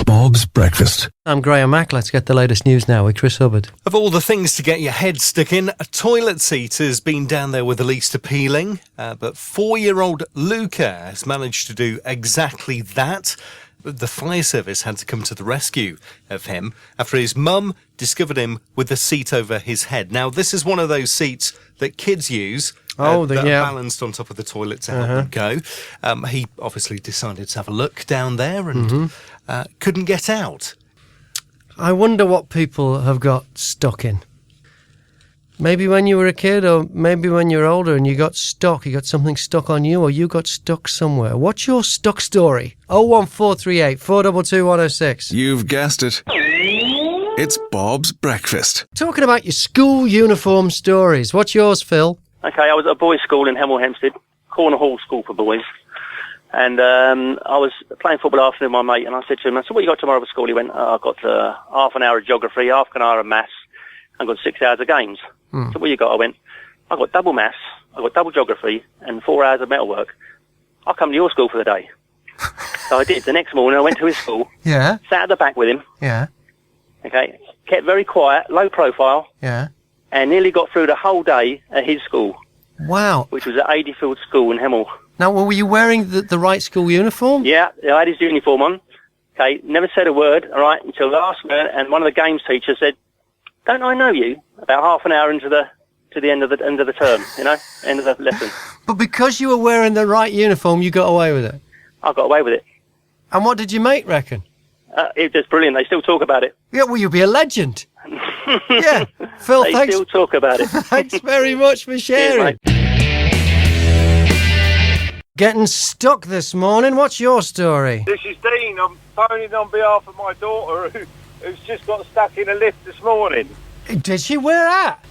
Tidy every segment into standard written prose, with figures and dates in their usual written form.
Bob's Breakfast. I'm Graham Mack. Let's get the latest news now with Chris Hubbard. Of all the things to get your head stuck in, a toilet seat has been down there with the least appealing. But 4-year-old Luca has managed to do exactly that. The fire service had to come to the rescue of him after his mum discovered him with the seat over his head. Now, this is one of those seats that kids use. That are balanced on top of the toilet to help them go. He obviously decided to have a look down there and couldn't get out. I wonder what people have got stuck in. Maybe when you were a kid, or maybe when you're older and you got stuck, you got something stuck on you, or you got stuck somewhere. What's your stuck story? 01438 422 106. You've guessed it. It's Bob's Breakfast. Talking about your school uniform stories. What's yours, Phil? Okay, I was at a boys' school in Hemel Hempstead, Corner Hall School for boys, and I was playing football afternoon with my mate, and I said to him, I said, what you got tomorrow for school? He went, I've got half an hour of geography, half an hour of maths, I've got 6 hours of games. So what you got? I went, I've got double maths, I've got double geography, and 4 hours of metalwork. I'll come to your school for the day. So I did. The next morning I went to his school, sat at the back with him, okay, kept very quiet, low profile, and nearly got through the whole day at his school. Wow. Which was at Adeyfield School in Hemel. Now, were you wearing the right school uniform? Yeah, I had his uniform on. Okay, never said a word, all right, until last minute, and one of the games teachers said, don't I know you? About half an hour into the end of the term, you know, end of the lesson. But because you were wearing the right uniform, you got away with it? I got away with it. And what did your mate reckon? It was brilliant. They still talk about it. Yeah, well, you'll be a legend. Yeah, Phil, they thanks. Still talk about it. Thanks very much for sharing. Cheers, Getting stuck this morning. What's your story? This is Dean. I'm phoning on behalf of my daughter who's just got stuck in a lift this morning. Did she? Where at?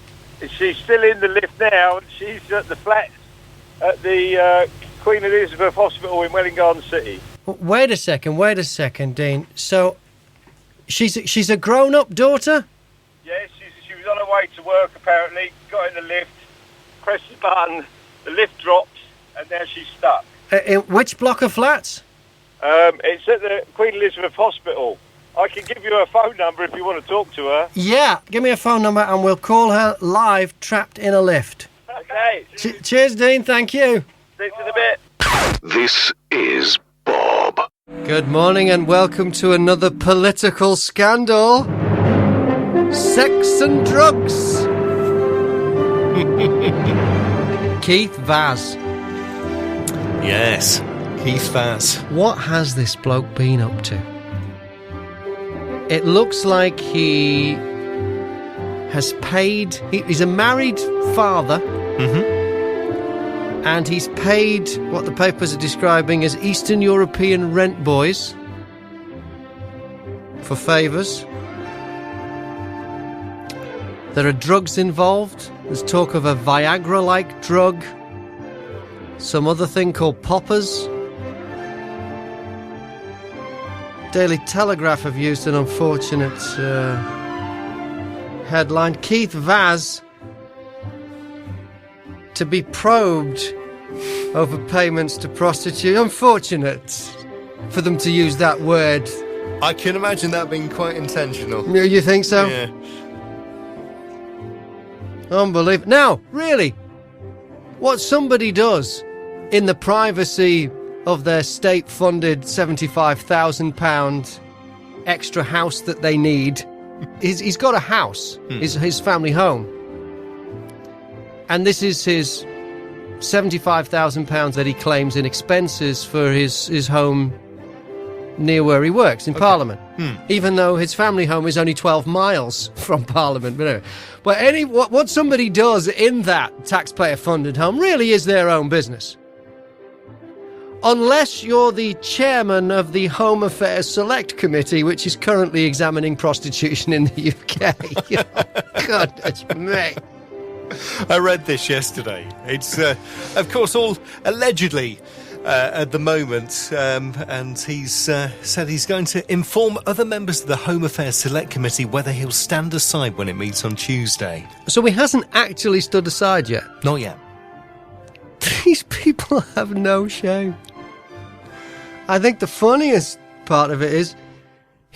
She's still in the lift now. She's at the flats at the Queen Elizabeth Hospital in Welling Garden City. Wait a second, Dean. So, she's a grown-up daughter? Yes, she was on her way to work, apparently, got in the lift, pressed the button, the lift dropped, and now she's stuck. In which block of flats? It's at the Queen Elizabeth Hospital. I can give you her phone number if you want to talk to her. Yeah, give me a phone number and we'll call her live, trapped in a lift. Okay. Cheers, Dean, thank you. See you in a bit. This is Bob. Good morning and welcome to another political scandal. Sex and drugs. Keith Vaz. Yes, Keith Vaz. What has this bloke been up to? It looks like he has paid... He's a married father. And he's paid what the papers are describing as Eastern European rent boys for favours. There are drugs involved. There's talk of a Viagra-like drug. Some other thing called poppers. Daily Telegraph have used an unfortunate headline. Keith Vaz to be probed over payments to prostitutes. Unfortunate for them to use that word. I can imagine that being quite intentional. You think so? Yeah. Unbelievable. Now, really, what somebody does in the privacy of their state-funded £75,000 extra house that they need, he's got a house, his family home. And this is his £75,000 that he claims in expenses for his home near where he works, in Parliament. Even though his family home is only 12 miles from Parliament. But anyway, what somebody does in that taxpayer-funded home really is their own business. Unless you're the chairman of the Home Affairs Select Committee, which is currently examining prostitution in the UK. Goodness me. I read this yesterday. It's, of course, all allegedly at the moment, and he's said he's going to inform other members of the Home Affairs Select Committee whether he'll stand aside when it meets on Tuesday. So he hasn't actually stood aside yet? Not yet. These people have no shame. I think the funniest part of it is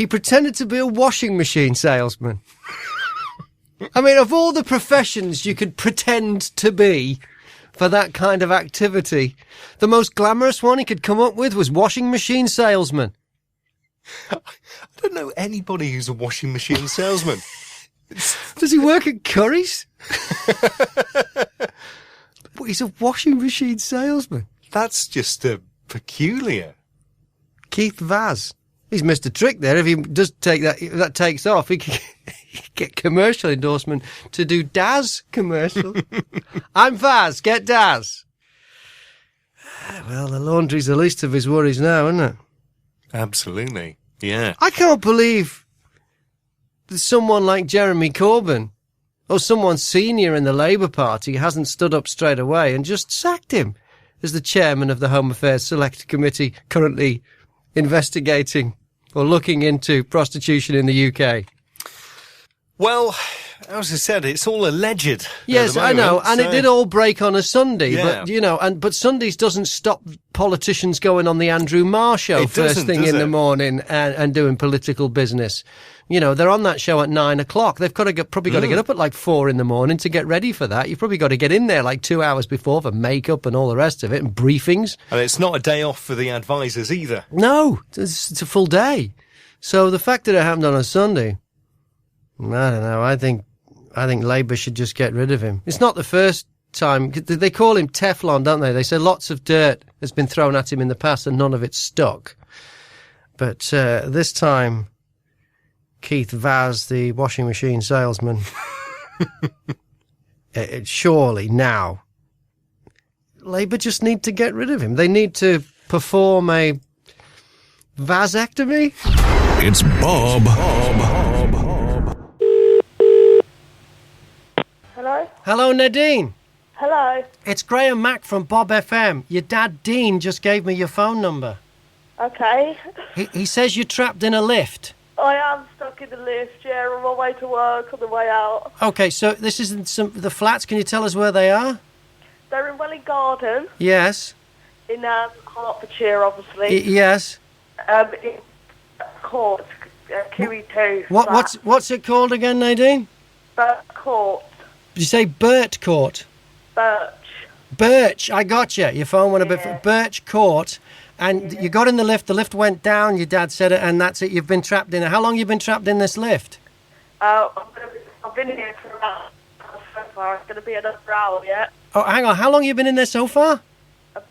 He pretended to be a washing machine salesman. I mean, of all the professions you could pretend to be for that kind of activity, the most glamorous one he could come up with was washing machine salesman. I don't know anybody who's a washing machine salesman. Does he work at Curry's? But he's a washing machine salesman. That's just peculiar. Keith Vaz. He's missed a trick there. If he does take that, if that takes off, he can get commercial endorsement to do Daz commercial. I'm Vaz, get Daz. Well, the laundry's the least of his worries now, isn't it? Absolutely. Yeah. I can't believe that someone like Jeremy Corbyn or someone senior in the Labour Party hasn't stood up straight away and just sacked him as the chairman of the Home Affairs Select Committee currently investigating or looking into prostitution in the UK. Well, as I said, it's all alleged. Yes, I know, and it did all break on a Sunday. Yeah. But but Sundays doesn't stop politicians going on the Andrew Marr show first thing in the morning and doing political business. They're on that show at 9 o'clock. They've probably got to get up at like 4 in the morning to get ready for that. You've probably got to get in there like 2 hours before for makeup and all the rest of it and briefings. And it's not a day off for the advisors either. No, it's a full day. So the fact that it happened on a Sunday, I don't know. I think Labour should just get rid of him. It's not the first time. They call him Teflon, don't they? They say lots of dirt has been thrown at him in the past and none of it stuck. But this time, Keith Vaz, the washing machine salesman, surely now, Labour just need to get rid of him. They need to perform a vasectomy. It's Bob. Hello? Hello, Nadine. Hello? It's Graham Mack from BOBfm. Your dad, Dean, just gave me your phone number. Okay. He says you're trapped in a lift. I am stuck in the lift, yeah, on my way to work, on the way out. Okay, so this isn't the flats. Can you tell us where they are? They're in Welling Garden, Yes. in Hertfordshire, obviously. Yes. In Court, QE2. What's it called again, Nadine? Court. Did you say Burt Court? Birch, I got you. Your phone went a bit... Birch Court. And you got in the lift went down, your dad said it, and that's it, you've been trapped in it. How long have you been trapped in this lift? I've been here for about so far. It's going to be another hour yet. Oh, hang on, how long have you been in there so far?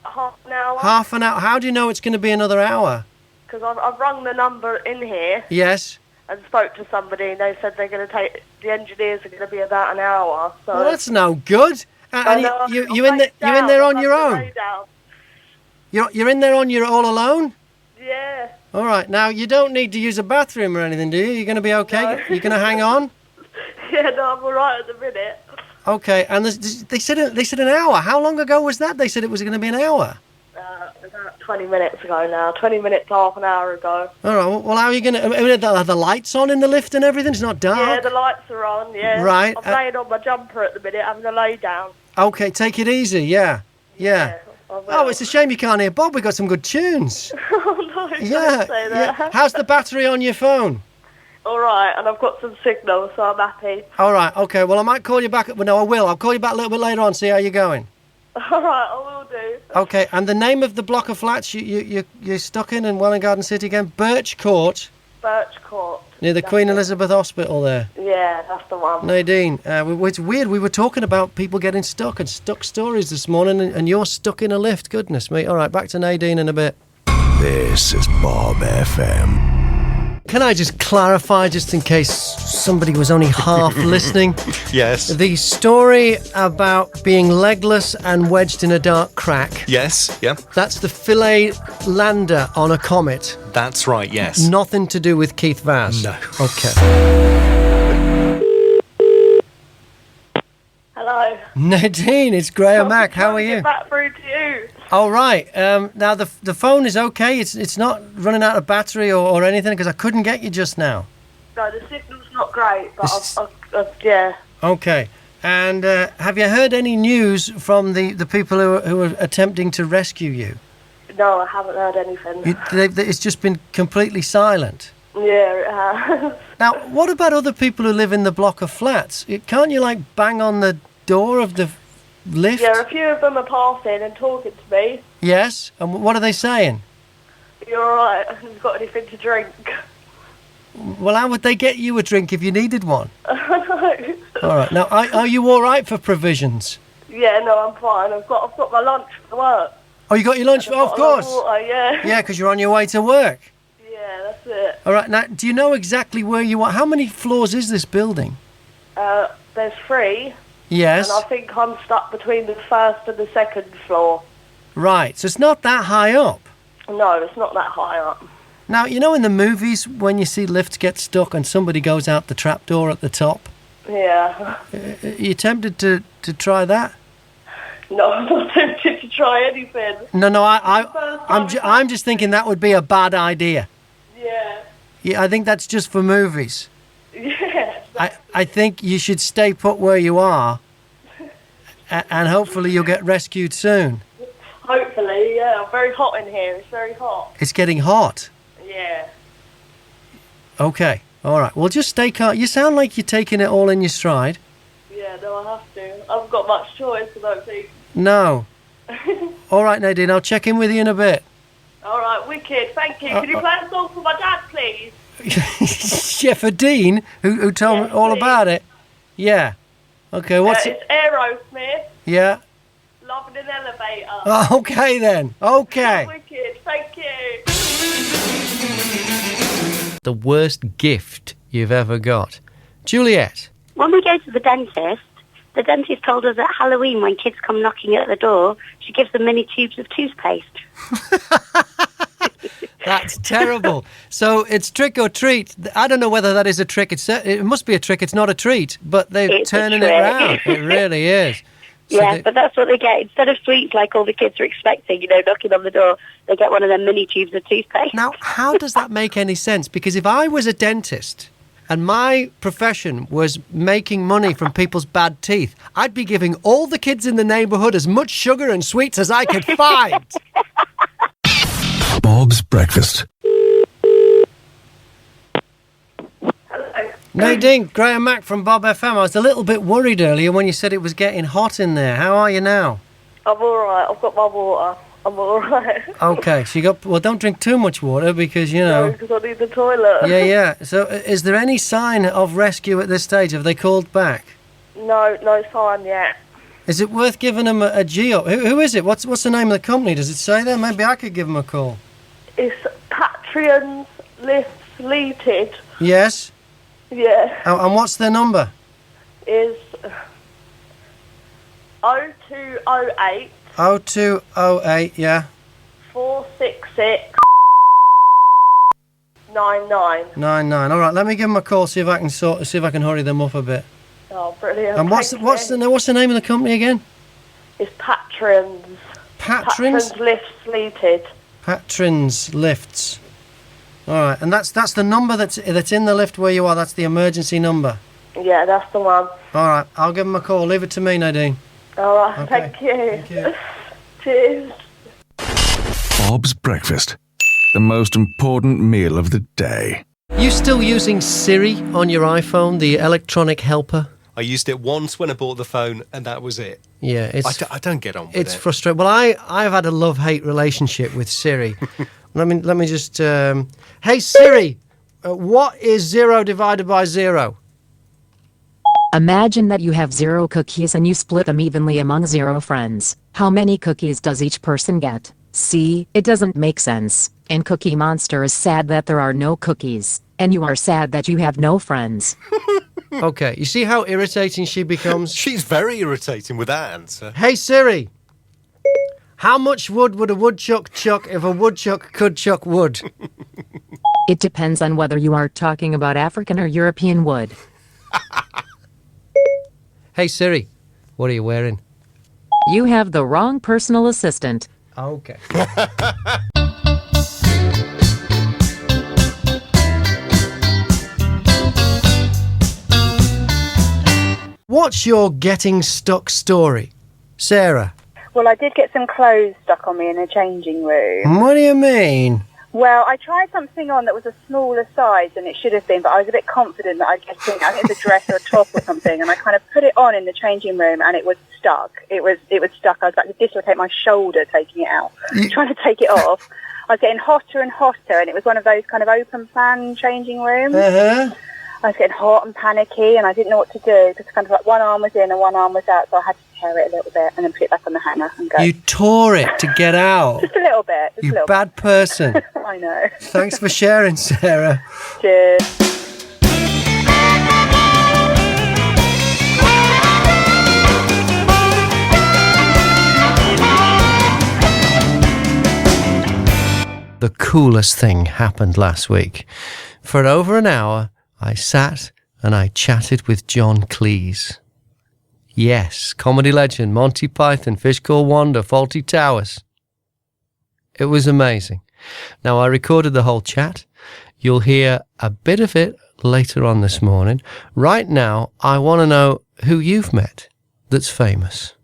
Half an hour. Half an hour. How do you know it's going to be another hour? Because I've rung the number in here Yes. and spoke to somebody, and they said they're going to take... The engineers are going to be about an hour, so... Well, that's no good. And you in there on your own? You're in there on your all alone? Yeah. All right. Now, you don't need to use a bathroom or anything, do you? You're going to be okay? No. You're going to hang on? Yeah, no, I'm all right at the minute. Okay. And they said an hour. How long ago was that? They said it was going to be an hour. About 20 minutes ago now. 20 minutes, half an hour ago. All right. Well, how are you going to... are the lights on in the lift and everything? It's not dark? Yeah, the lights are on, yeah. Right. I'm laying on my jumper at the minute, having a lay down. Okay, take it easy. Yeah. Oh, it's a shame you can't hear Bob. We got some good tunes. Oh, no, Yeah. don't say that. Yeah. How's the battery on your phone? All right, and I've got some signal, so I'm happy. All right. Okay. Well, I might call you back. Well, no, I will. I'll call you back a little bit later on. See how you're going. All right, I will do. Okay. And the name of the block of flats you're stuck in Welling Garden City again? Birch Court. Birch Court. Near the Queen Elizabeth Hospital there. Yeah, that's the one. Nadine, it's weird. We were talking about people getting stuck and stuck stories this morning, and you're stuck in a lift. Goodness me. All right, back to Nadine in a bit. This is BOBfm. Can I just clarify, just in case somebody was only half listening? Yes. The story about being legless and wedged in a dark crack. Yes, yeah. That's the Philae lander on a comet. That's right, yes. Nothing to do with Keith Vaz. No. Okay. Hello. Nadine, it's Graham Mack. How are you? Get back through to you. All right. Now the phone is okay. It's not running out of battery or anything because I couldn't get you just now. No, the signal's not great, but yeah. Okay. And have you heard any news from the people who are attempting to rescue you? No, I haven't heard anything. It's just been completely silent. Yeah, it has. Now, what about other people who live in the block of flats? Can't you, like, bang on the door of the lift? Yeah, a few of them are passing and talking to me. Yes? And what are they saying? You're alright, have you got anything to drink? Well, how would they get you a drink if you needed one? I know. All right. Now, are you all right for provisions? Yeah, no, I'm fine. I've got my lunch for work. Oh, you got your lunch? Oh, of course. Water, yeah. Yeah, because you're on your way to work. Yeah, that's it. All right. Now, do you know exactly where you are? How many floors is this building? There's 3. Yes. And I think I'm stuck between the first and the second floor. Right. So it's not that high up. No, it's not that high up. Now, you know in the movies when you see lifts get stuck and somebody goes out the trapdoor at the top? Yeah. Are you tempted to try that? No, I'm not tempted to try anything. No, I'm just thinking that would be a bad idea. Yeah. Yeah, I think that's just for movies. Yeah. I think you should stay put where you are, and hopefully you'll get rescued soon. Hopefully, yeah. Very hot in here. It's very hot. It's getting hot. Yeah. Okay, all right. Well, just stay calm. You sound like you're taking it all in your stride. Yeah, no, I have to. I haven't got much choice, I don't think. No. All right, Nadine, I'll check in with you in a bit. All right, wicked. Thank you. Can you play a song for my dad, please? Yeah, for Dean, who told me all about it. Yeah. Okay, what's it? It's Aerosmith. Yeah. Love in an Elevator. Oh, okay then. Okay. Wicked. Thank you. The worst gift you've ever got. Juliet. When we go to the dentist told us at Halloween when kids come knocking at the door, she gives them mini tubes of toothpaste. That's terrible. So it's trick or treat. I don't know whether that is a trick. It must be a trick. It's not a treat, but they're turning it around. It really is. So yeah, but that's what they get. Instead of sweets like all the kids are expecting, knocking on the door, they get one of them mini tubes of toothpaste. Now, how does that make any sense? Because if I was a dentist and my profession was making money from people's bad teeth, I'd be giving all the kids in the neighbourhood as much sugar and sweets as I could find. Bob's Breakfast. Nadine, Graham Mack from BOBfm. I was a little bit worried earlier when you said it was getting hot in there. How are you now? I'm all right. I've got my water. I'm all right. Okay, so don't drink too much water because, No, because I need the toilet. Yeah. So is there any sign of rescue at this stage? Have they called back? No sign yet. Is it worth giving them a G up? Who is it? What's the name of the company? Does it say there? Maybe I could give them a call. It's Patreon's Lifts Leated. Yes? Yeah. Oh, and what's their number? Is 0208 0208, yeah. 466 99. 99. All right, let me give them a call, see if I can hurry them up a bit. Oh, brilliant. And what's the name of the company again? It's Patrons. Patrons? Patrons Lifts Leated. Patrons Lifts. All right, and that's the number that's in the lift where you are. That's the emergency number. Yeah, that's the one. All right, I'll give them a call. Leave it to me, Nadine. All right, Okay. Thank you. Thank you. Cheers. Bob's Breakfast. The most important meal of the day. You still using Siri on your iPhone, the electronic helper? I used it once when I bought the phone, and that was it. Yeah, I don't get on with it. It's frustrating. Well, I've had a love-hate relationship with Siri. let me just. Hey Siri, what is 0 divided by 0? Imagine that you have 0 cookies and you split them evenly among 0 friends. How many cookies does each person get? See, it doesn't make sense. And Cookie Monster is sad that there are no cookies. And you are sad that you have no friends. Okay, you see how irritating she becomes? She's very irritating with that answer. Hey Siri, how much wood would a woodchuck chuck if a woodchuck could chuck wood? It depends on whether you are talking about African or European wood. Hey Siri, what are you wearing? You have the wrong personal assistant. Okay. What's your getting stuck story? Sarah? Well, I did get some clothes stuck on me in a changing room. What do you mean? Well, I tried something on that was a smaller size than it should have been, but I was a bit confident that I'd get in. I think it was a dress or a top or something, and I kind of put it on in the changing room, and it was stuck. It was stuck. I was about to dislocate my shoulder taking it out, trying to take it off. I was getting hotter and hotter, and it was one of those kind of open plan changing rooms. Uh-huh. I was getting hot and panicky, and I didn't know what to do because kind of like one arm was in and one arm was out, so I had to tear it a little bit and then put it back on the hanger and go. You tore it to get out. Just a little bit. You bad person. I know. Thanks for sharing, Sarah. Cheers. The coolest thing happened last week. For over an hour, I sat and I chatted with John Cleese. Yes, comedy legend, Monty Python, Fish Called Wanda, Fawlty Towers. It was amazing. Now, I recorded the whole chat. You'll hear a bit of it later on this morning. Right now, I want to know who you've met that's famous.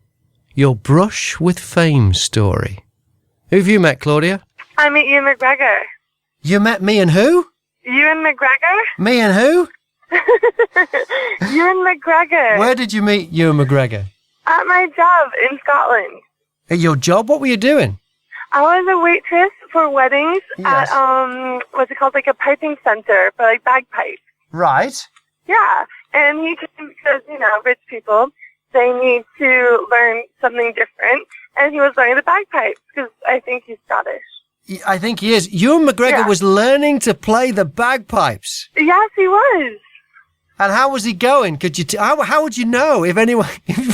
Your brush with fame story. Who have you met, Claudia? I met Ewan McGregor. You met me and who? Ewan McGregor? Me and who? Ewan McGregor. Where did you meet Ewan McGregor? At my job in Scotland. At your job? What were you doing? I was a waitress for weddings at, what's it called, like a piping center for like bagpipes. Right. Yeah. And he came because, you know, rich people, they need to learn something different. And he was learning the bagpipes because I think he's Scottish. I think he is. Ewan McGregor was learning to play the bagpipes. Yes, he was. And how was he going? Could you? How would you know if anyone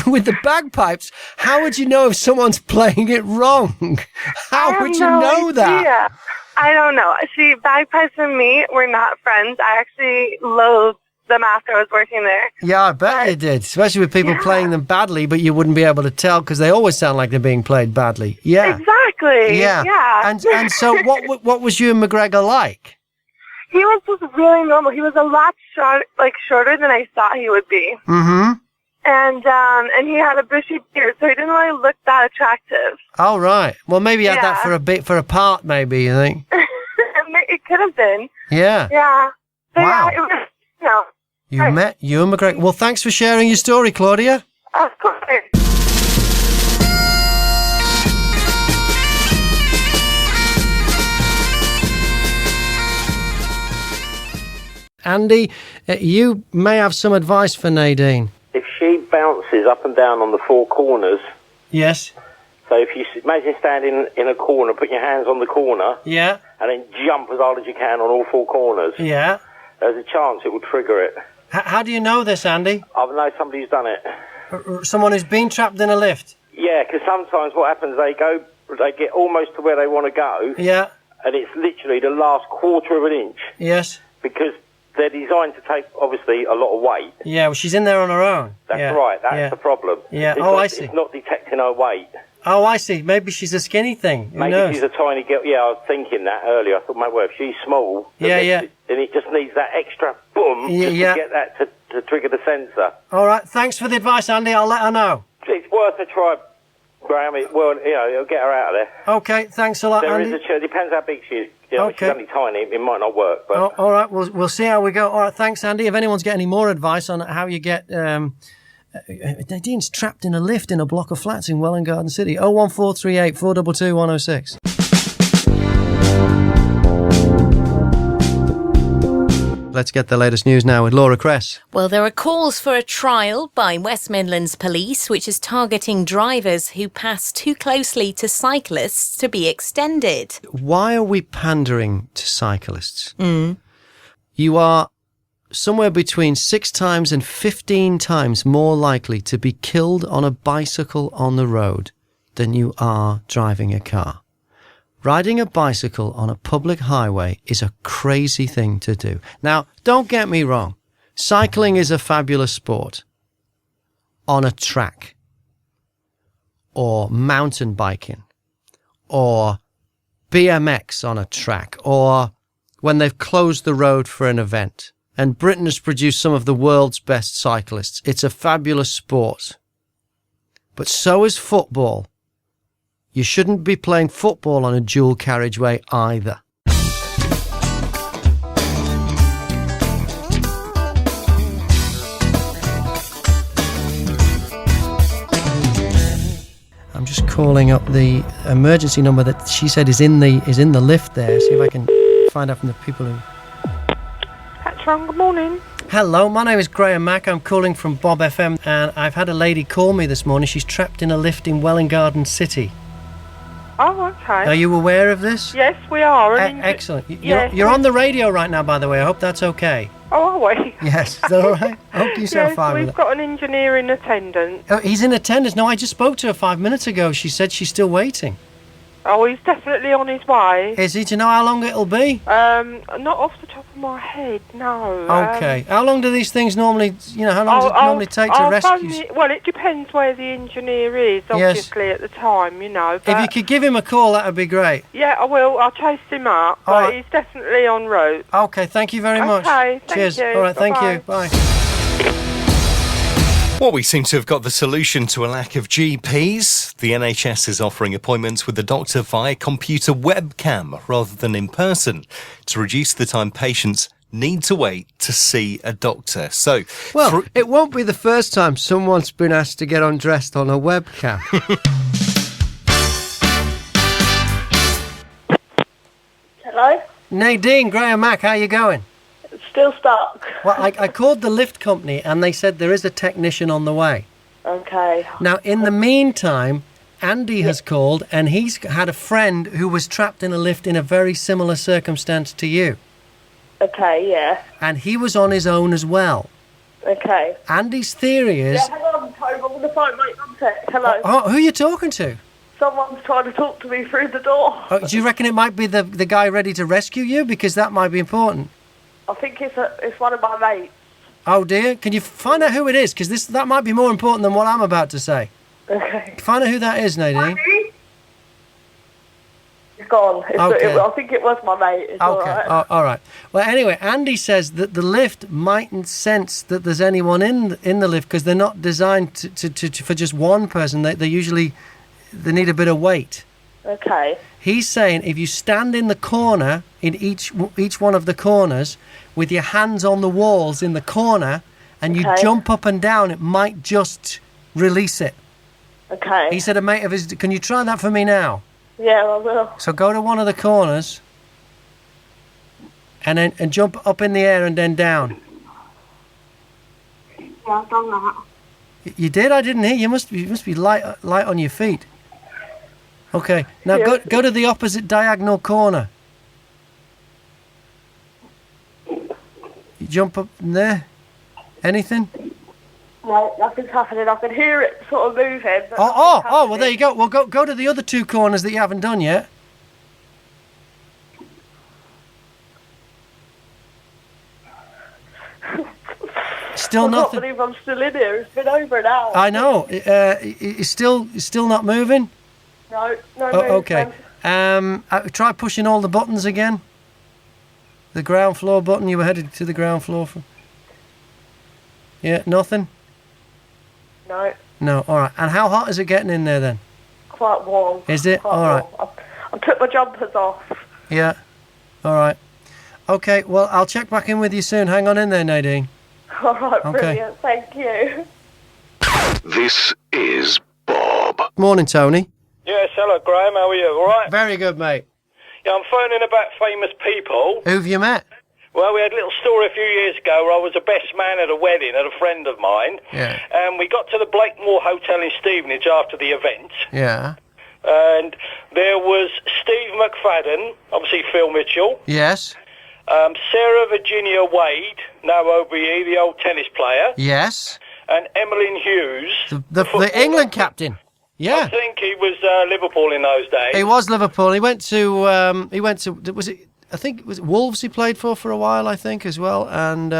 with the bagpipes? How would you know if someone's playing it wrong? How would you know that? Yeah, I don't know. See, bagpipes and me were not friends. I actually loathed them after I was working there. Yeah, I bet you did. Especially with people playing them badly, but you wouldn't be able to tell because they always sound like they're being played badly. Yeah, exactly. Yeah. And so what was Ewan McGregor like? He was just really normal. He was a lot shorter than I thought he would be. Mm-hmm. And he had a bushy beard, so he didn't really look that attractive. Oh, right. Well, maybe he had that for a part, maybe, you think? It could have been. Yeah. Yeah. But wow. Yeah, it was, you know. You met Ewan McGregor. Well, thanks for sharing your story, Claudia. Of course. Andy, you may have some advice for Nadine. If she bounces up and down on the four corners... Yes. So if you imagine standing in a corner, put your hands on the corner... Yeah. And then jump as hard as you can on all four corners... Yeah. There's a chance it will trigger it. How do you know this, Andy? I know somebody's done it. Someone who's been trapped in a lift? Yeah, because sometimes what happens, they get almost to where they want to go... Yeah. And it's literally the last quarter of an inch... Yes. Because... they're designed to take, obviously, a lot of weight. Yeah, well, she's in there on her own. That's right. That's the problem. Yeah. I see. It's not detecting her weight. Oh, I see. Maybe she's a skinny thing. Who knows? She's a tiny girl. Yeah, I was thinking that earlier. I thought, my word, if she's small. Yeah. Then it just needs that extra boom to get that to trigger the sensor. All right. Thanks for the advice, Andy. I'll let her know. It's worth a try, Graham. It'll get her out of there. Okay. Thanks a lot, Andy. It depends how big she is. If she's only tiny, it might not work. But. All right, we'll see how we go. All right, thanks, Andy. If anyone's got any more advice on how you get... Nadine's trapped in a lift in a block of flats in Welwyn Garden City. 01438 422 106. Let's get the latest news now with Laura Cress. Well, there are calls for a trial by West Midlands Police, which is targeting drivers who pass too closely to cyclists, to be extended. Why are we pandering to cyclists? You are somewhere between 6 times and 15 times more likely to be killed on a bicycle on the road than you are driving a car. Riding a bicycle on a public highway is a crazy thing to do. Now, don't get me wrong. Cycling is a fabulous sport. On a track. Or mountain biking. Or BMX on a track. Or when they've closed the road for an event. And Britain has produced some of the world's best cyclists. It's a fabulous sport. But so is football. You shouldn't be playing football on a dual carriageway either. calling up the emergency number that she said is in the lift there. See if I can find out from the people who... That's wrong. Good morning. Hello, my name is Graham Mack. I'm calling from BOBfm, and I've had a lady call me this morning. She's trapped in a lift in Welwyn Garden City. Oh, okay. Are you aware of this? Yes, we are. Excellent. You're on the radio right now, by the way. I hope that's okay. Oh, are we? Yes, is that all right? I hope you sound fine with we've got an engineer in attendance. Oh, he's in attendance? No, I just spoke to her 5 minutes ago. She said she's still waiting. Oh, he's definitely on his way. Is he? To know how long it'll be? Not off the top of my head, no. Okay. How long do these things normally, how long does it normally take to rescue? Well, it depends where the engineer is, obviously, at the time, But if you could give him a call, that would be great. Yeah, I will. I'll chase him up, but he's definitely en route. Okay, thank you very much. Okay, Cheers. Thank you. All right, thank you. Bye. Well, we seem to have got the solution to a lack of GPs. The NHS is offering appointments with the doctor via computer webcam rather than in person to reduce the time patients need to wait to see a doctor. So, well, it won't be the first time someone's been asked to get undressed on a webcam. Hello? Nadine, Graham Mack, how you going? Still stuck. Well, I called the lift company and they said there is a technician on the way. Okay. Now, in the meantime, Andy has called and he's had a friend who was trapped in a lift in a very similar circumstance to you. Okay, yeah. And he was on his own as well. Okay. Andy's theory is... Yeah, hang on, Tobe, I'm on the phone, mate. One sec. Hello. Oh, who are you talking to? Someone's trying to talk to me through the door. Oh, do you reckon it might be the guy ready to rescue you? Because that might be important. I think it's one of my mates. Oh dear, can you find out who it is? Because that might be more important than what I'm about to say. Okay. Find out who that is, Nadine. He's gone. Okay. I think it was my mate. It's all right. All right. Well, anyway, Andy says that the lift mightn't sense that there's anyone in the lift because they're not designed to for just one person. They usually need a bit of weight. Okay. He's saying if you stand in the corner, in each one of the corners, with your hands on the walls in the corner, and you jump up and down, it might just release it. Okay. He said a mate of his... Can you try that for me now? Yeah, I will. So go to one of the corners, and jump up in the air and then down. Yeah, I've done that. You did? I didn't hear. You must be light on your feet. Okay, now go to the opposite diagonal corner. You jump up in there. Anything? No, nothing's happening. I can hear it sort of moving. But well, there you go. Well, go to the other two corners that you haven't done yet. Still nothing. I can't believe I'm still in here. It's been over an hour. I know. It's still not moving. No okay. Try pushing all the buttons again. The ground floor button. You were headed to the ground floor for. Yeah, nothing. No. All right. And how hot is it getting in there then? Quite warm. Is it? All right. I took my jumpers off. Yeah. All right. Okay. Well, I'll check back in with you soon. Hang on in there, Nadine. All right. Brilliant. Thank you. This is Bob. Morning, Tony. Yes, hello, Graham. How are you? All right? Very good, mate. Yeah, I'm phoning about famous people. Who've you met? Well, we had a little story a few years ago where I was the best man at a wedding at a friend of mine. Yeah. And we got to the Blakemore Hotel in Stevenage after the event. Yeah. And there was Steve McFadden, obviously Phil Mitchell. Yes. Sarah Virginia Wade, now OBE, the old tennis player. Yes. And Emmeline Hughes. The England captain. Yeah. I think he was Liverpool in those days. He was Liverpool. He went to was it? I think it was Wolves he played for a while, I think, as well. And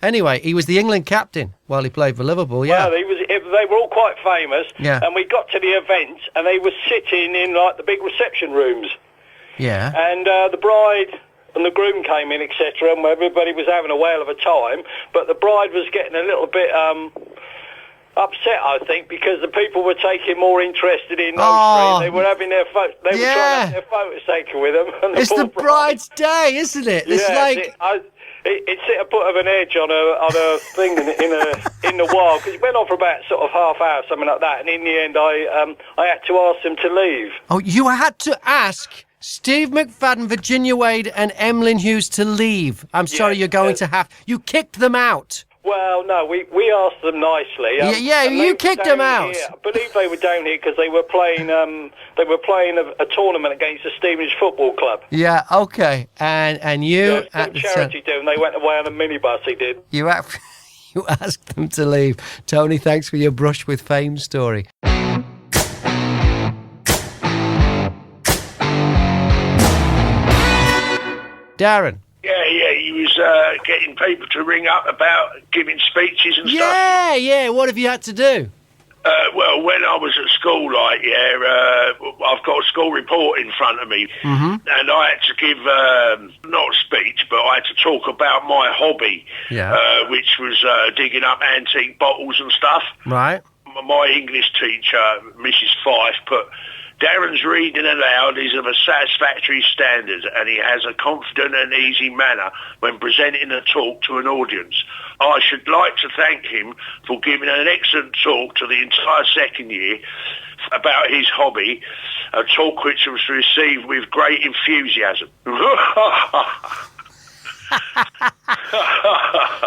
anyway, he was the England captain while he played for Liverpool, yeah. Well, they were all quite famous. Yeah. And we got to the event, and they were sitting in, like, the big reception rooms. Yeah. And the bride and the groom came in, etc., and everybody was having a whale of a time. But the bride was getting a little bit upset, I think, because the people were taking more interested in those three. They were having their trying to have their photos taken with them. And it's the bride's day, isn't it? It's like It's a bit of an edge on a thing in the wild, because it went on for about sort of half hour, something like that, and in the end I had to ask them to leave. Oh, you had to ask Steve McFadden, Virginia Wade and Emlyn Hughes to leave. I'm sorry, you're going to have... You kicked them out. Well, no, we asked them nicely. You kicked them out. Here. I believe they were down here because they were playing a tournament against the Stevenage Football Club. Yeah, okay. And you... Yeah, charity do, and they went away on a minibus, he did. You asked them to leave. Tony, thanks for your brush with fame story. Darren. Yeah, he was getting people to ring up about giving speeches and stuff. Yeah, what have you had to do? Well, when I was at school, I've got a school report in front of me, and I had to give, not a speech, but I had to talk about my hobby, which was digging up antique bottles and stuff. Right. My English teacher, Mrs. Fife, put... Darren's reading aloud is of a satisfactory standard, and he has a confident and easy manner when presenting a talk to an audience. I should like to thank him for giving an excellent talk to the entire second year about his hobby, a talk which was received with great enthusiasm.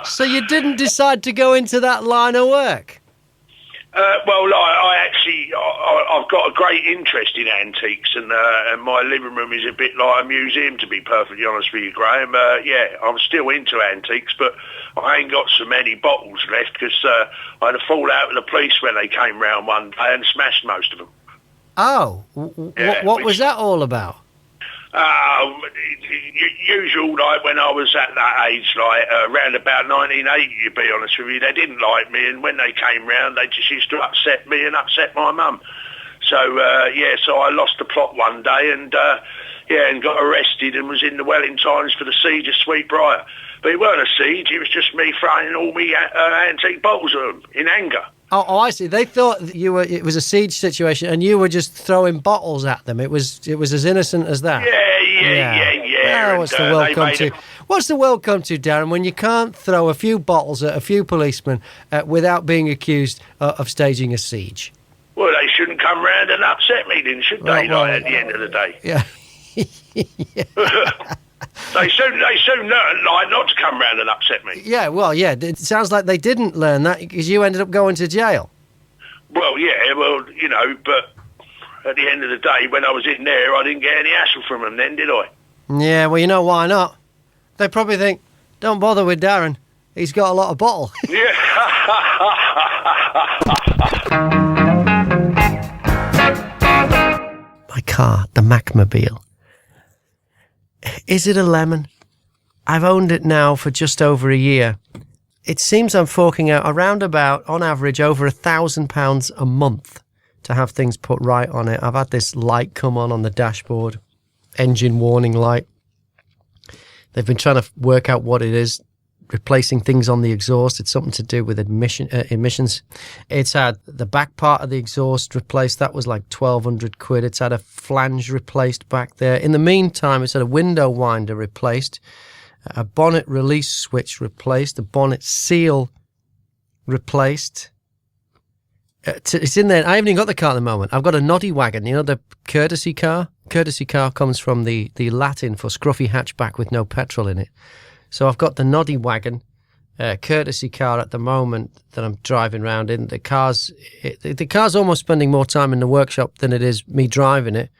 So you didn't decide to go into that line of work? I've got a great interest in antiques, and my living room is a bit like a museum, to be perfectly honest with you, Graham. I'm still into antiques, but I ain't got so many bottles left because I had a fallout with the police when they came round one day and smashed most of them. Oh, what was that all about? Usual, like when I was at that age, around about 1980, to be honest with you, they didn't like me, and when they came round, they just used to upset me and upset my mum. So I lost the plot one day, and got arrested and was in the Welling Times for the siege of Sweetbriar. But it weren't a siege; it was just me throwing all me antique bottles at them in anger. Oh, I see. They thought that it was a siege situation, and you were just throwing bottles at them. It was as innocent as that. Yeah. Oh, what's the world come to? What's the world come to, Darren, when you can't throw a few bottles at a few policemen without being accused of staging a siege? Well, they shouldn't come round and upset me, then, should they? At the end of the day. Yeah. They soon learn not to come round and upset me. Yeah, well, yeah. It sounds like they didn't learn that because you ended up going to jail. Well, yeah, but at the end of the day, when I was in there, I didn't get any hassle from them then, did I? Yeah, well, you know why not? They probably think, don't bother with Darren. He's got a lot of bottle. Yeah. My car, the Mackmobile. Is it a lemon? I've owned it now for just over a year. It seems I'm forking out around about, on average, over £1,000 a month to have things put right on it. I've had this light come on the dashboard, engine warning light. They've been trying to work out what it is, replacing things on the exhaust. It's something to do with emissions. It's had the back part of the exhaust replaced. That was like 1,200 quid. It's had a flange replaced back there. In the meantime, it's had a window winder replaced, a bonnet release switch replaced, a bonnet seal replaced. It's in there. I haven't even got the car at the moment. I've got a noddy wagon, the courtesy car. Courtesy car comes from the Latin for scruffy hatchback with no petrol in it. So I've got the noddy wagon, courtesy car at the moment that I'm driving around in. The car's almost spending more time in the workshop than it is me driving it.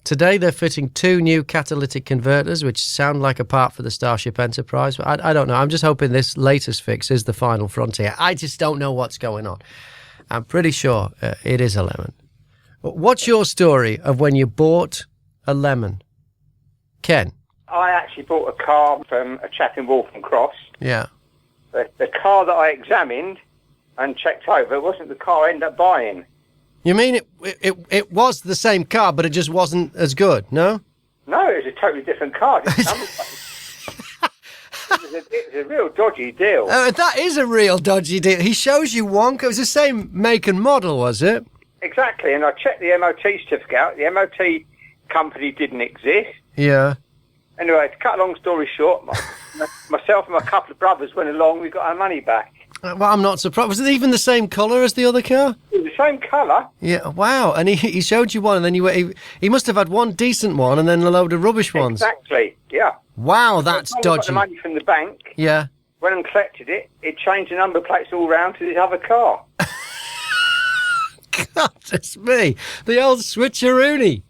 Today they're fitting 2 new catalytic converters, which sound like a part for the Starship Enterprise. But I don't know. I'm just hoping this latest fix is the final frontier. I just don't know what's going on. I'm pretty sure it is a lemon. What's your story of when you bought a lemon? Ken? I actually bought a car from a chap in Waltham Cross. Yeah. The car that I examined and checked over wasn't the car I ended up buying. You mean it was the same car, but it just wasn't as good, no? No, it was a totally different car. It was a real dodgy deal. That is a real dodgy deal. He shows you one. It was the same make and model, was it? Exactly, and I checked the MOT certificate out. The MOT company didn't exist. Yeah. Anyway, to cut a long story short, Myself and my couple of brothers went along. We got our money back. Well, I'm not surprised. Was it even the same colour as the other car? It was the same colour. Yeah, wow. And he showed you one, and then he must have had one decent one and then a load of rubbish ones. Exactly, yeah. Wow, that's I got dodgy. the money from the bank. Yeah. Went and collected it. It changed the number plates all round to this other car. God, it's me. The old switcheroony.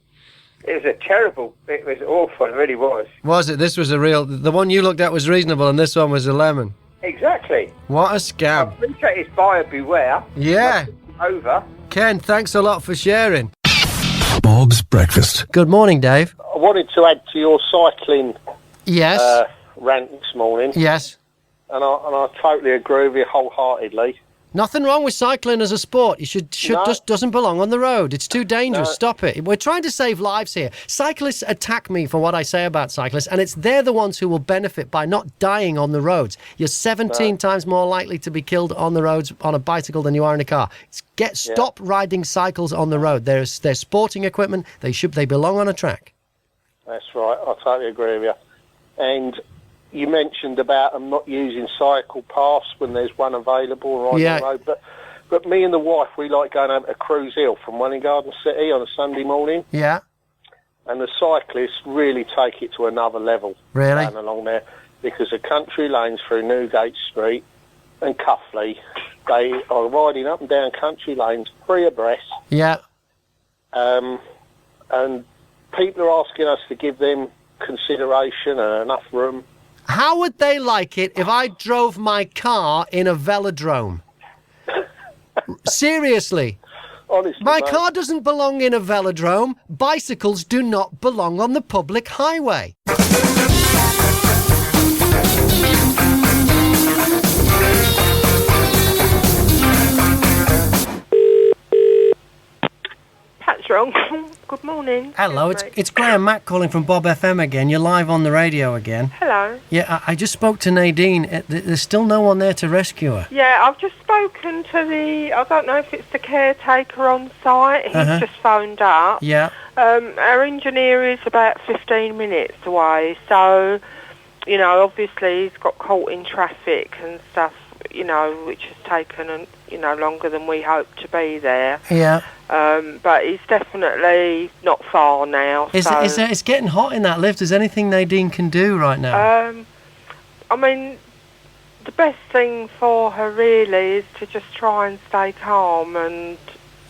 It was awful, it really was. Was it? This was the one you looked at was reasonable and this one was a lemon. Exactly. What a scam. I appreciate it's buyer beware. Yeah. Over. Ken, thanks a lot for sharing. Bob's Breakfast. Good morning, Dave. I wanted to add to your cycling Yes. rant this morning. Yes. And I totally agree with you wholeheartedly. Nothing wrong with cycling as a sport. You should just doesn't belong on the road. It's too dangerous. No. Stop it. We're trying to save lives here. Cyclists attack me for what I say about cyclists, and they're the ones who will benefit by not dying on the roads. You're 17 times more likely to be killed on the roads on a bicycle than you are in a car. Stop riding cycles on the road. They're sporting equipment. They belong on a track. That's right. I totally agree with you. And you mentioned about them not using cycle paths when there's one available right on the road. But me and the wife, we like going over to Cruise Hill from Welling Garden City on a Sunday morning. Yeah. And the cyclists really take it to another level. Really? Down along there. Because the country lanes through Newgate Street and Cuffley, they are riding up and down country lanes free abreast. Yeah. And people are asking us to give them consideration and enough room. How would they like it if I drove my car in a velodrome? Seriously. Honestly, my mate. car doesn't belong in a velodrome. Bicycles do not belong on the public highway. Pat's wrong. Good morning. Hello, it's Graham Mack calling from BOBfm again. You're live on the radio again. Hello. Yeah, I just spoke to Nadine. There's still no one there to rescue her. Yeah, I've just spoken to I don't know if it's the caretaker on site. He's just phoned up. Yeah. Our engineer is about 15 minutes away, so, obviously he's got caught in traffic and stuff, which has taken, longer than we hoped to be there. Yeah. But he's definitely not far now. It's getting hot in that lift. Is there anything Nadine can do right now? I mean, the best thing for her really is to just try and stay calm and,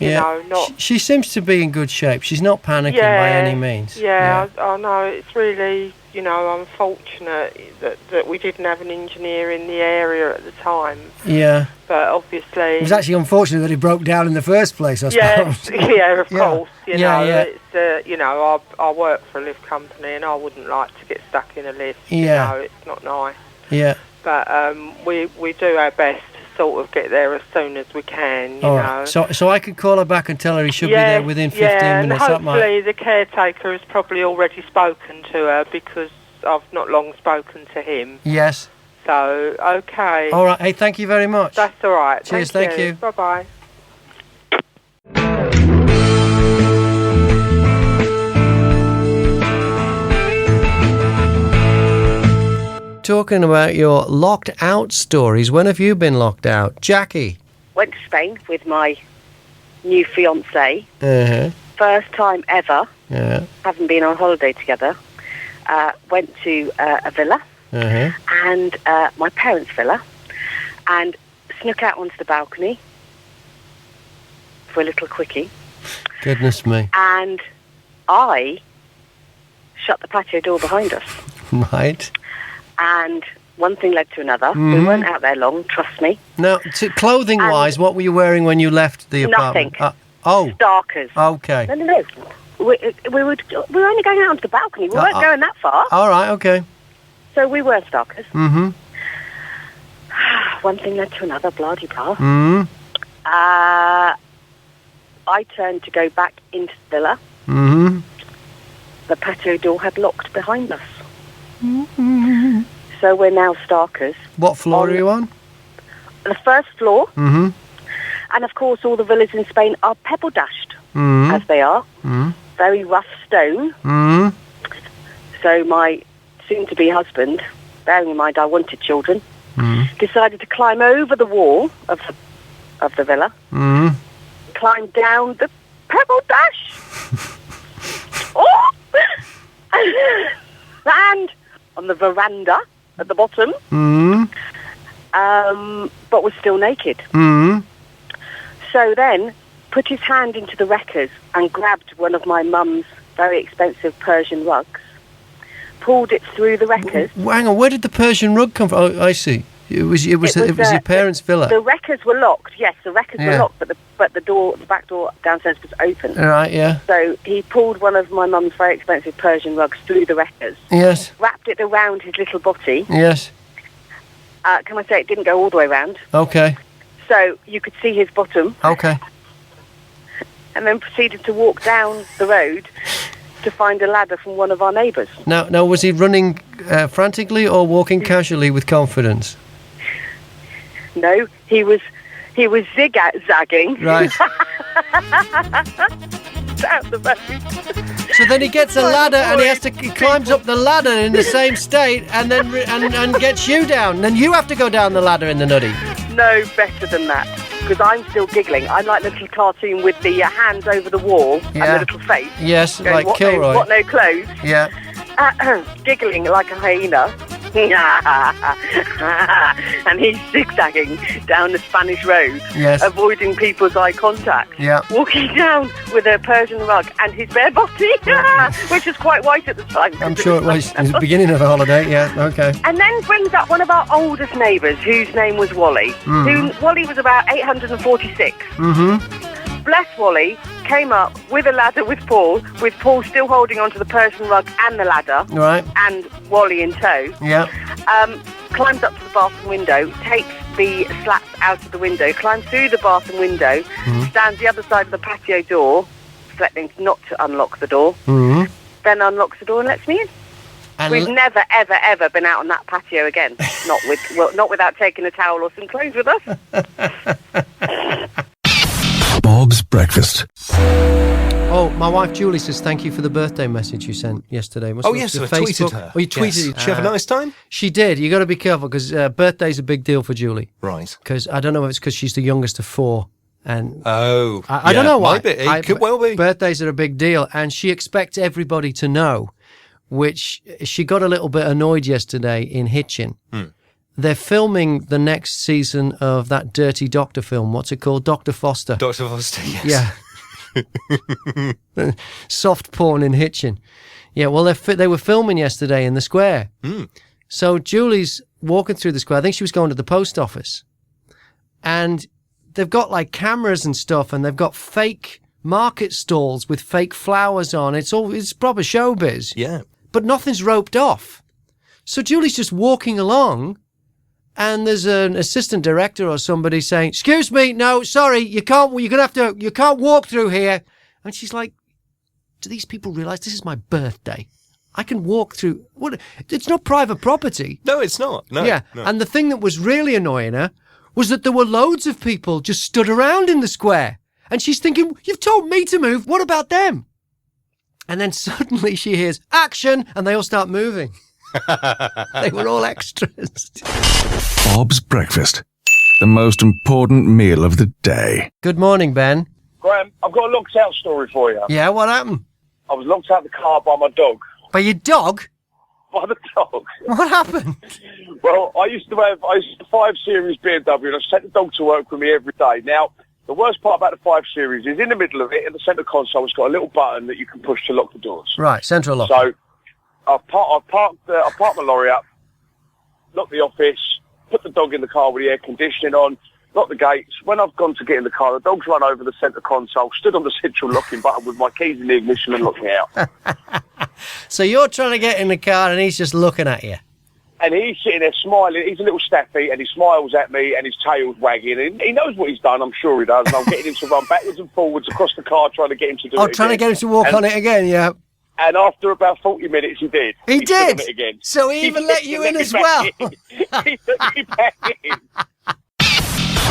not... She seems to be in good shape. She's not panicking by any means. Yeah, I know. It's really, unfortunate that we didn't have an engineer in the area at the time. Yeah. But obviously... It was actually unfortunate that he broke down in the first place, I suppose. Yeah, of course. Yeah. I work for a lift company and I wouldn't like to get stuck in a lift. Yeah. It's not nice. Yeah. But we do our best to sort of get there as soon as we can, you know. Right. So I could call her back and tell her he should be there within 15 minutes. And hopefully the caretaker has probably already spoken to her because I've not long spoken to him. Yes. So, okay. All right. Hey, thank you very much. That's all right. Cheers. Thank you. Bye-bye. Talking about your locked out stories, when have you been locked out? Jackie? Went to Spain with my new fiancé. Uh-huh. First time ever. Yeah. Haven't been on holiday together. Went to a villa. Uh-huh. And my parents' villa. And snuck out onto the balcony for a little quickie. Goodness me. And I shut the patio door behind us. Right. And one thing led to another. Mm-hmm. We weren't out there long, trust me. Now, clothing-wise, what were you wearing when you left the apartment? Nothing. Starkers. Okay. No. We were only going out onto the balcony. We weren't going that far. All right, okay. So we were starkers. Mm-hmm. One thing led to another, blah-de-blah. Mm-hmm. I turned to go back into the villa. Mm-hmm. The patio door had locked behind us. Mm-hmm. So we're now starkers. What floor are you on? The first floor. Mm-hmm. And, of course, all the villas in Spain are pebble-dashed, Mm-hmm. as they are. Mm-hmm. Very rough stone. Mm-hmm. So my soon-to-be husband bearing in mind I wanted children, decided to climb over the wall of the villa, climb down the pebble dash, land on the veranda at the bottom, but was still naked. So then put his hand into the wreckers and grabbed one of my mum's very expensive Persian rugs, pulled it through the wreckers. Hang on, where did the Persian rug come from? Oh, I see. It was your parents' villa. The wreckers were locked. Yes, the wreckers were locked, but the back door downstairs was open. All right, yeah. So he pulled one of my mum's very expensive Persian rugs through the wreckers. Yes. Wrapped it around his little body. Yes. Can I say it didn't go all the way round? Okay. So you could see his bottom. Okay. And then proceeded to walk down the road to find a ladder from one of our neighbours. Now, was he running frantically or walking casually with confidence? No, he was zigzagging. Right. Down the road. So then he gets a ladder and he climbs up the ladder in the same state and then and gets you down. Then you have to go down the ladder in the nutty. No, better than that. Because I'm still giggling. I'm like the little cartoon with the hands over the wall and the little face. Yes, going, like what Kilroy. No, what no clothes. Yeah. Giggling like a hyena. And he's zigzagging down the Spanish road, avoiding people's eye contact, walking down with a Persian rug and his bare body, which was quite white at the time. I'm sure it was the beginning of a holiday, okay. And then brings up one of our oldest neighbours, whose name was Wally. Wally was about 846. Bless Wally came up with a ladder with Paul still holding onto the Persian rug and the ladder, right, and Wally in tow. Yeah. Climbs up to the bathroom window, takes the slats out of the window, climbs through the bathroom window, stands the other side of the patio door, threatening not to unlock the door, then unlocks the door and lets me in. And we've never, ever, ever been out on that patio again. Not without taking a towel or some clothes with us. Bob's Breakfast. Oh, my wife Julie says thank you for the birthday message you sent yesterday. Yes, I tweeted her. Oh, you tweeted. Did she have a nice time? She did. You got to be careful because birthday's a big deal for Julie. Right. Because I don't know if it's because she's the youngest of four. And I don't know why. It could well be. Birthdays are a big deal, and she expects everybody to know, which she got a little bit annoyed yesterday in Hitchin. They're filming the next season of that Dirty Doctor film. What's it called? Dr. Foster. Dr. Foster, yes. Yeah. Soft porn in Hitchin. Yeah, well, they were filming yesterday in the square. So Julie's walking through the square. I think she was going to the post office. And they've got like cameras and stuff, and they've got fake market stalls with fake flowers on. It's proper showbiz. Yeah. But nothing's roped off. So Julie's just walking along, and there's an assistant director or somebody saying, "Excuse me, no, sorry, you can't walk through here." And she's like, "Do these people realise this is my birthday? I can walk through. What? It's not private property." No, it's not. No. Yeah. No. And the thing that was really annoying her was that there were loads of people just stood around in the square. And she's thinking, "You've told me to move. What about them?" And then suddenly she hears action, and they all start moving. They were all extras. Bob's Breakfast. The most important meal of the day. Good morning, Ben. Graham, I've got a locked out story for you. Yeah, what happened? I was locked out of the car by my dog. By your dog? By the dog. What happened? Well, I used to have 5 Series BMW, and I sent the dog to work with me every day. Now, the worst part about the 5 Series is in the middle of it, in the centre console, it's got a little button that you can push to lock the doors. Right, central lock. So, I parked my lorry up, locked the office, put the dog in the car with the air conditioning on, locked the gates. When I've gone to get in the car, the dog's run over the centre console, stood on the central locking button with my keys in the ignition and locked me out. So you're trying to get in the car and he's just looking at you? And he's sitting there smiling. He's a little staffy and he smiles at me and his tail's wagging. And he knows what he's done, I'm sure he does. And I'm getting him to run backwards and forwards across the car trying to get him to do it trying to get him to walk on it again, yeah. And after about 40 minutes, he did. He did? It again. So he even let you in as well? He let me back in.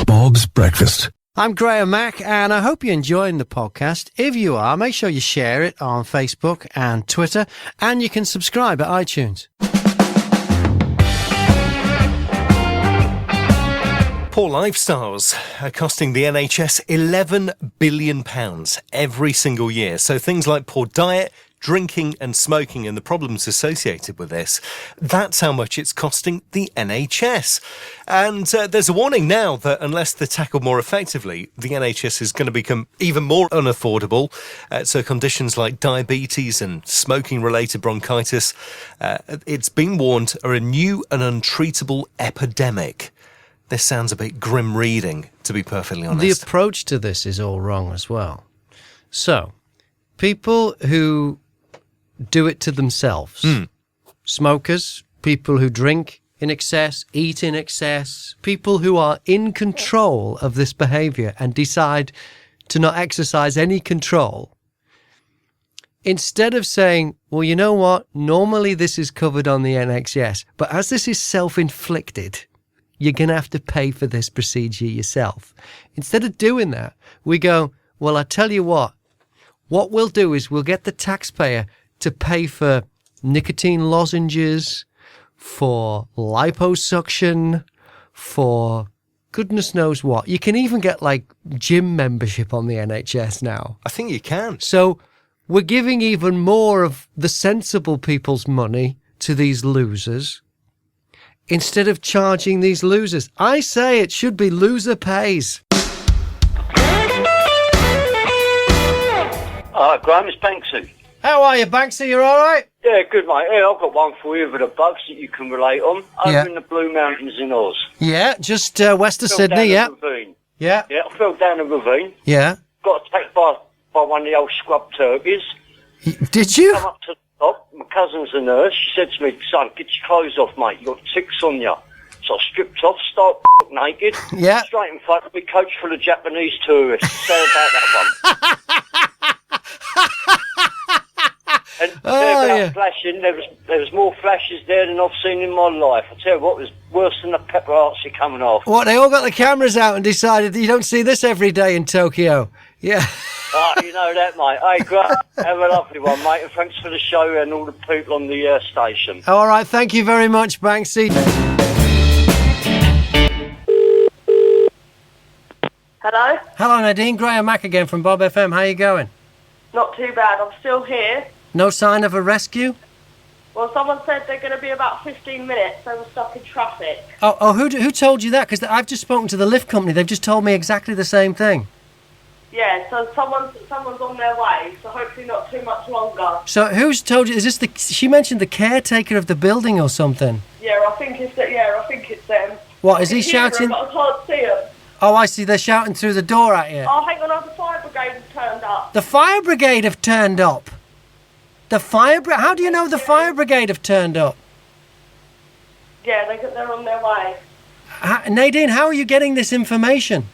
Bob's Breakfast. I'm Graham Mack, and I hope you're enjoying the podcast. If you are, make sure you share it on Facebook and Twitter, and you can subscribe at iTunes. Poor lifestyles are costing the NHS £11 billion every single year. So things like poor diet, drinking and smoking and the problems associated with this, that's how much it's costing the NHS. And there's a warning now that unless they're tackled more effectively, the NHS is going to become even more unaffordable. So conditions like diabetes and smoking-related bronchitis, it's been warned, are a new and untreatable epidemic. This sounds a bit grim reading, to be perfectly honest. The approach to this is all wrong as well. So, people who do it to themselves, smokers, people who drink in excess, eat in excess, people who are in control of this behaviour and decide to not exercise any control, instead of saying, well, you know what, normally this is covered on the NHS, but as this is self-inflicted, you're going to have to pay for this procedure yourself. Instead of doing that, we go, well, I tell you what we'll do is we'll get the taxpayer to pay for nicotine lozenges, for liposuction, for goodness knows what. You can even get like gym membership on the NHS now. I think you can. So we're giving even more of the sensible people's money to these losers instead of charging these losers. I say it should be loser pays. Graham, it's Banksy. How are you, Banksy? You all right? Yeah, good, mate. Yeah, I've got one for you with the bugs that you can relate on. Over in the Blue Mountains in Oz. Yeah, just west of Sydney, yeah. Yeah. Yeah, I fell down a ravine. Yeah. Got attacked by one of the old scrub turkeys. Did you? Come up to the top. My cousin's a nurse. She said to me, son, get your clothes off, mate. You got ticks on you. So I stripped off, started naked. Yeah. Straight in front of me, coach full of Japanese tourists. Say about that one. And flashing, there was more flashes there than I've seen in my life. I tell you what, it was worse than the paparazzi coming off. What, they all got the cameras out and decided that you don't see this every day in Tokyo? Yeah. You know that, mate. Hey, great. Have a lovely one, mate, and thanks for the show and all the people on the station. All right, thank you very much, Banksy. Hello? Hello, Nadine. Graham Mack again from BOBfm. How you going? Not too bad. I'm still here. No sign of a rescue? Well, someone said they're going to be about 15 minutes. They were stuck in traffic. Who told you that? Because I've just spoken to the lift company. They've just told me exactly the same thing. Yeah, so someone's on their way, so hopefully not too much longer. So who's told you? Is this she mentioned the caretaker of the building or something? Yeah, I think it's them. What, is he I can hear shouting? them, but I can't see them. Oh, I see. They're shouting through the door at you. Oh, hang on, the fire brigade has turned up. The fire brigade have turned up? How do you know the fire brigade have turned up? Yeah, they're on their way. Nadine, how are you getting this information?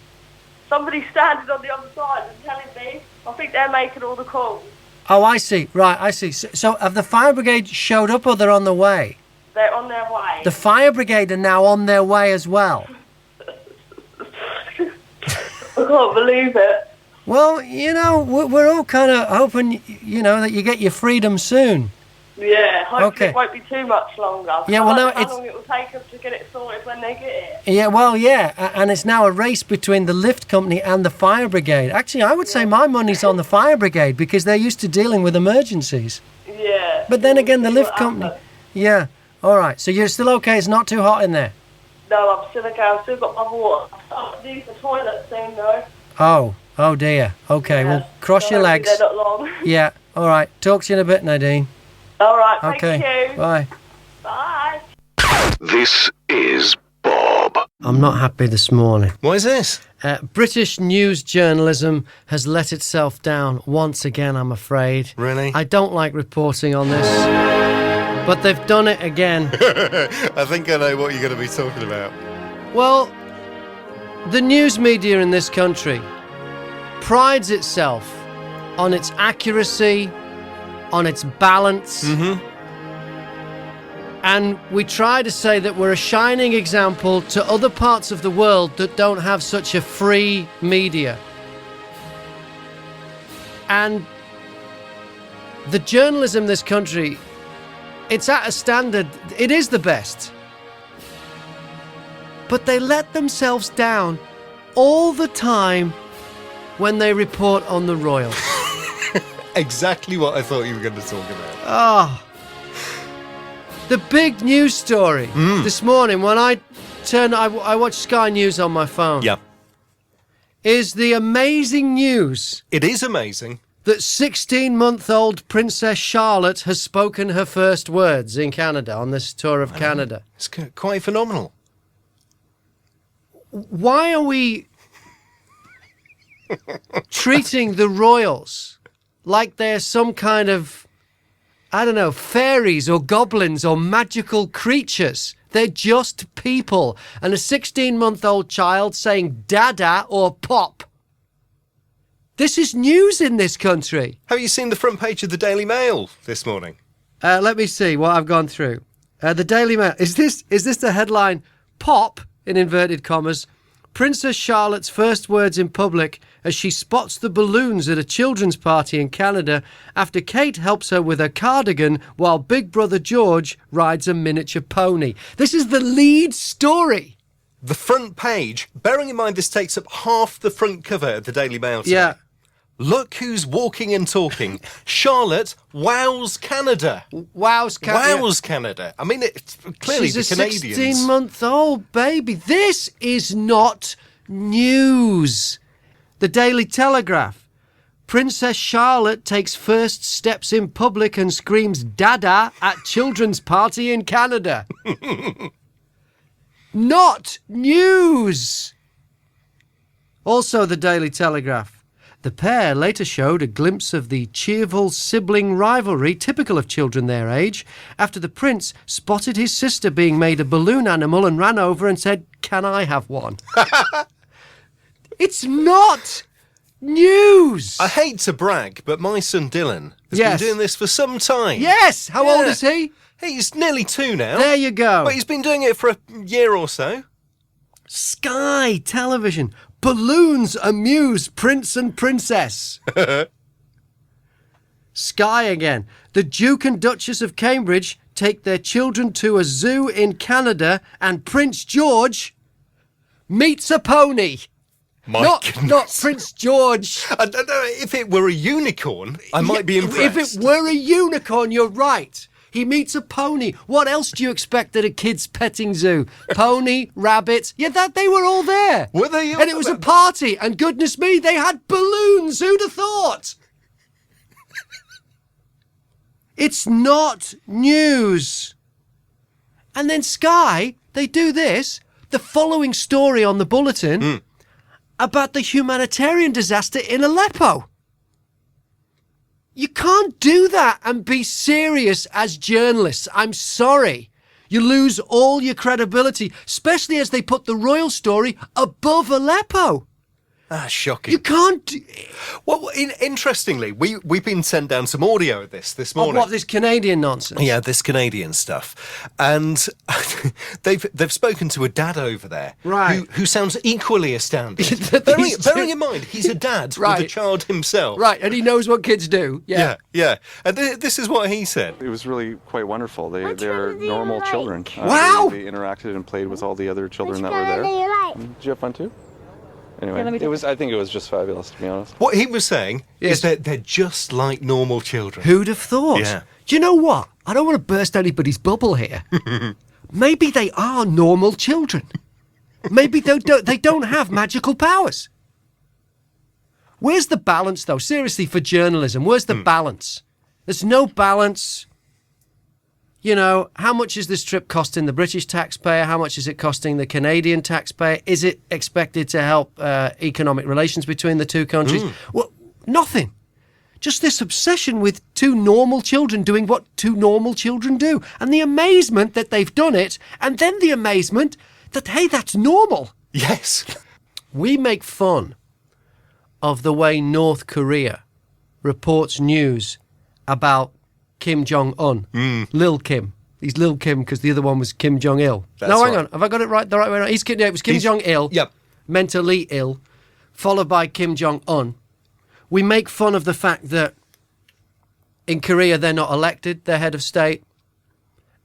Somebody's standing on the other side and telling me. I think they're making all the calls. Oh, I see. Right, I see. So have the fire brigade showed up or they're on the way? They're on their way. The fire brigade are now on their way as well. I can't believe it. Well, you know, we're all kind of hoping, you know, that you get your freedom soon. Yeah, hopefully it won't be too much longer. Yeah, well, no, how long it will take them to get it sorted when they get it. Yeah, well, yeah, and it's now a race between the lift company and the fire brigade. Actually, I would say my money's on the fire brigade because they're used to dealing with emergencies. Yeah. But then again, the lift company... Yeah, all right, so you're still okay? It's not too hot in there? No, I'm still okay. I've still got my water. I'll use the toilet soon, though. Oh dear. Okay, well, cross your legs. They're not long. Yeah, all right. Talk to you in a bit, Nadine. All right, thank you. Bye. Bye. This is Bob. I'm not happy this morning. Why is this? British news journalism has let itself down once again, I'm afraid. Really? I don't like reporting on this, but they've done it again. I think I know what you're going to be talking about. Well, the news media in this country prides itself on its accuracy, on its balance, and we try to say that we're a shining example to other parts of the world that don't have such a free media. And the journalism in this country, it's at a standard, it is the best. but they let themselves down all the time when they report on the royals. Exactly what I thought you were going to talk about. Ah. The big news story this morning when I watched Sky News on my phone. Yeah. Is the amazing news. It is amazing. That 16-month-old Princess Charlotte has spoken her first words in Canada on this tour of Canada. It's quite phenomenal. Why are we treating the royals like they're some kind of, I don't know, fairies or goblins or magical creatures? They're just people. And a 16-month-old child saying dada or pop. This is news in this country. Have you seen the front page of the Daily Mail this morning? Let me see what I've gone through. The Daily Mail. Is this the headline? Pop, in inverted commas, Princess Charlotte's first words in public as she spots the balloons at a children's party in Canada after Kate helps her with her cardigan while Big Brother George rides a miniature pony. This is the lead story. The front page, bearing in mind this takes up half the front cover of the Daily Mail today. Yeah. Look who's walking and talking. Charlotte wows Canada. Wows Canada. Wows Canada. I mean, it's clearly She's the Canadians. She's a 16-month-old baby. This is not news. The Daily Telegraph. Princess Charlotte takes first steps in public and screams dada at children's party in Canada. Not news. Also the Daily Telegraph. The pair later showed a glimpse of the cheerful sibling rivalry typical of children their age after the prince spotted his sister being made a balloon animal and ran over and said, "Can I have one?" It's not news. I hate to brag, but my son Dylan has been doing this for some time. Yes. How old is he? He's nearly 2 now. There you go. But he's been doing it for a year or so. Sky Television. Balloons amuse Prince and Princess. Sky again. The Duke and Duchess of Cambridge take their children to a zoo in Canada and Prince George meets a pony. Not Prince George. I don't know, if it were a unicorn, I might be impressed. If it were a unicorn, you're right. He meets a pony. What else do you expect at a kid's petting zoo? Pony, rabbits. Yeah, they were all there. Were they? And it was a party. And goodness me, they had balloons. Who'd have thought? It's not news. And then Sky, they do this. The following story on the bulletin about the humanitarian disaster in Aleppo. You can't do that and be serious as journalists. I'm sorry. You lose all your credibility, especially as they put the royal story above Aleppo. Ah, shocking. You can't... Well, interestingly, we've been sent down some audio of this morning. What, this Canadian nonsense? Yeah, this Canadian stuff. And they've spoken to a dad over there. Right. Who sounds equally astounded. bearing in mind, he's a dad with a child himself. Right, and he knows what kids do. Yeah. And this is what he said. It was really quite wonderful. They're normal children. Wow! They interacted and played with all the other children that were there. Did you have fun too? Anyway, I think it was just fabulous, to be honest. What he was saying is that they're just like normal children. Who'd have thought? Yeah. Do you know what? I don't want to burst anybody's bubble here. Maybe they are normal children. Maybe they don't have magical powers. Where's the balance, though? Seriously, for journalism, where's the balance? There's no balance. You know, how much is this trip costing the British taxpayer? How much is it costing the Canadian taxpayer? Is it expected to help economic relations between the two countries? Well, nothing. Just this obsession with two normal children doing what two normal children do. And the amazement that they've done it. And then the amazement that, hey, that's normal. Yes. We make fun of the way North Korea reports news about Kim Jong-un. Lil Kim. He's Lil Kim because the other one was Kim Jong-il. No, hang on. Have I got it right? The right way around? It was Kim Jong-il. Yep. Mentally ill. Followed by Kim Jong-un. We make fun of the fact that in Korea they're not elected, they're head of state.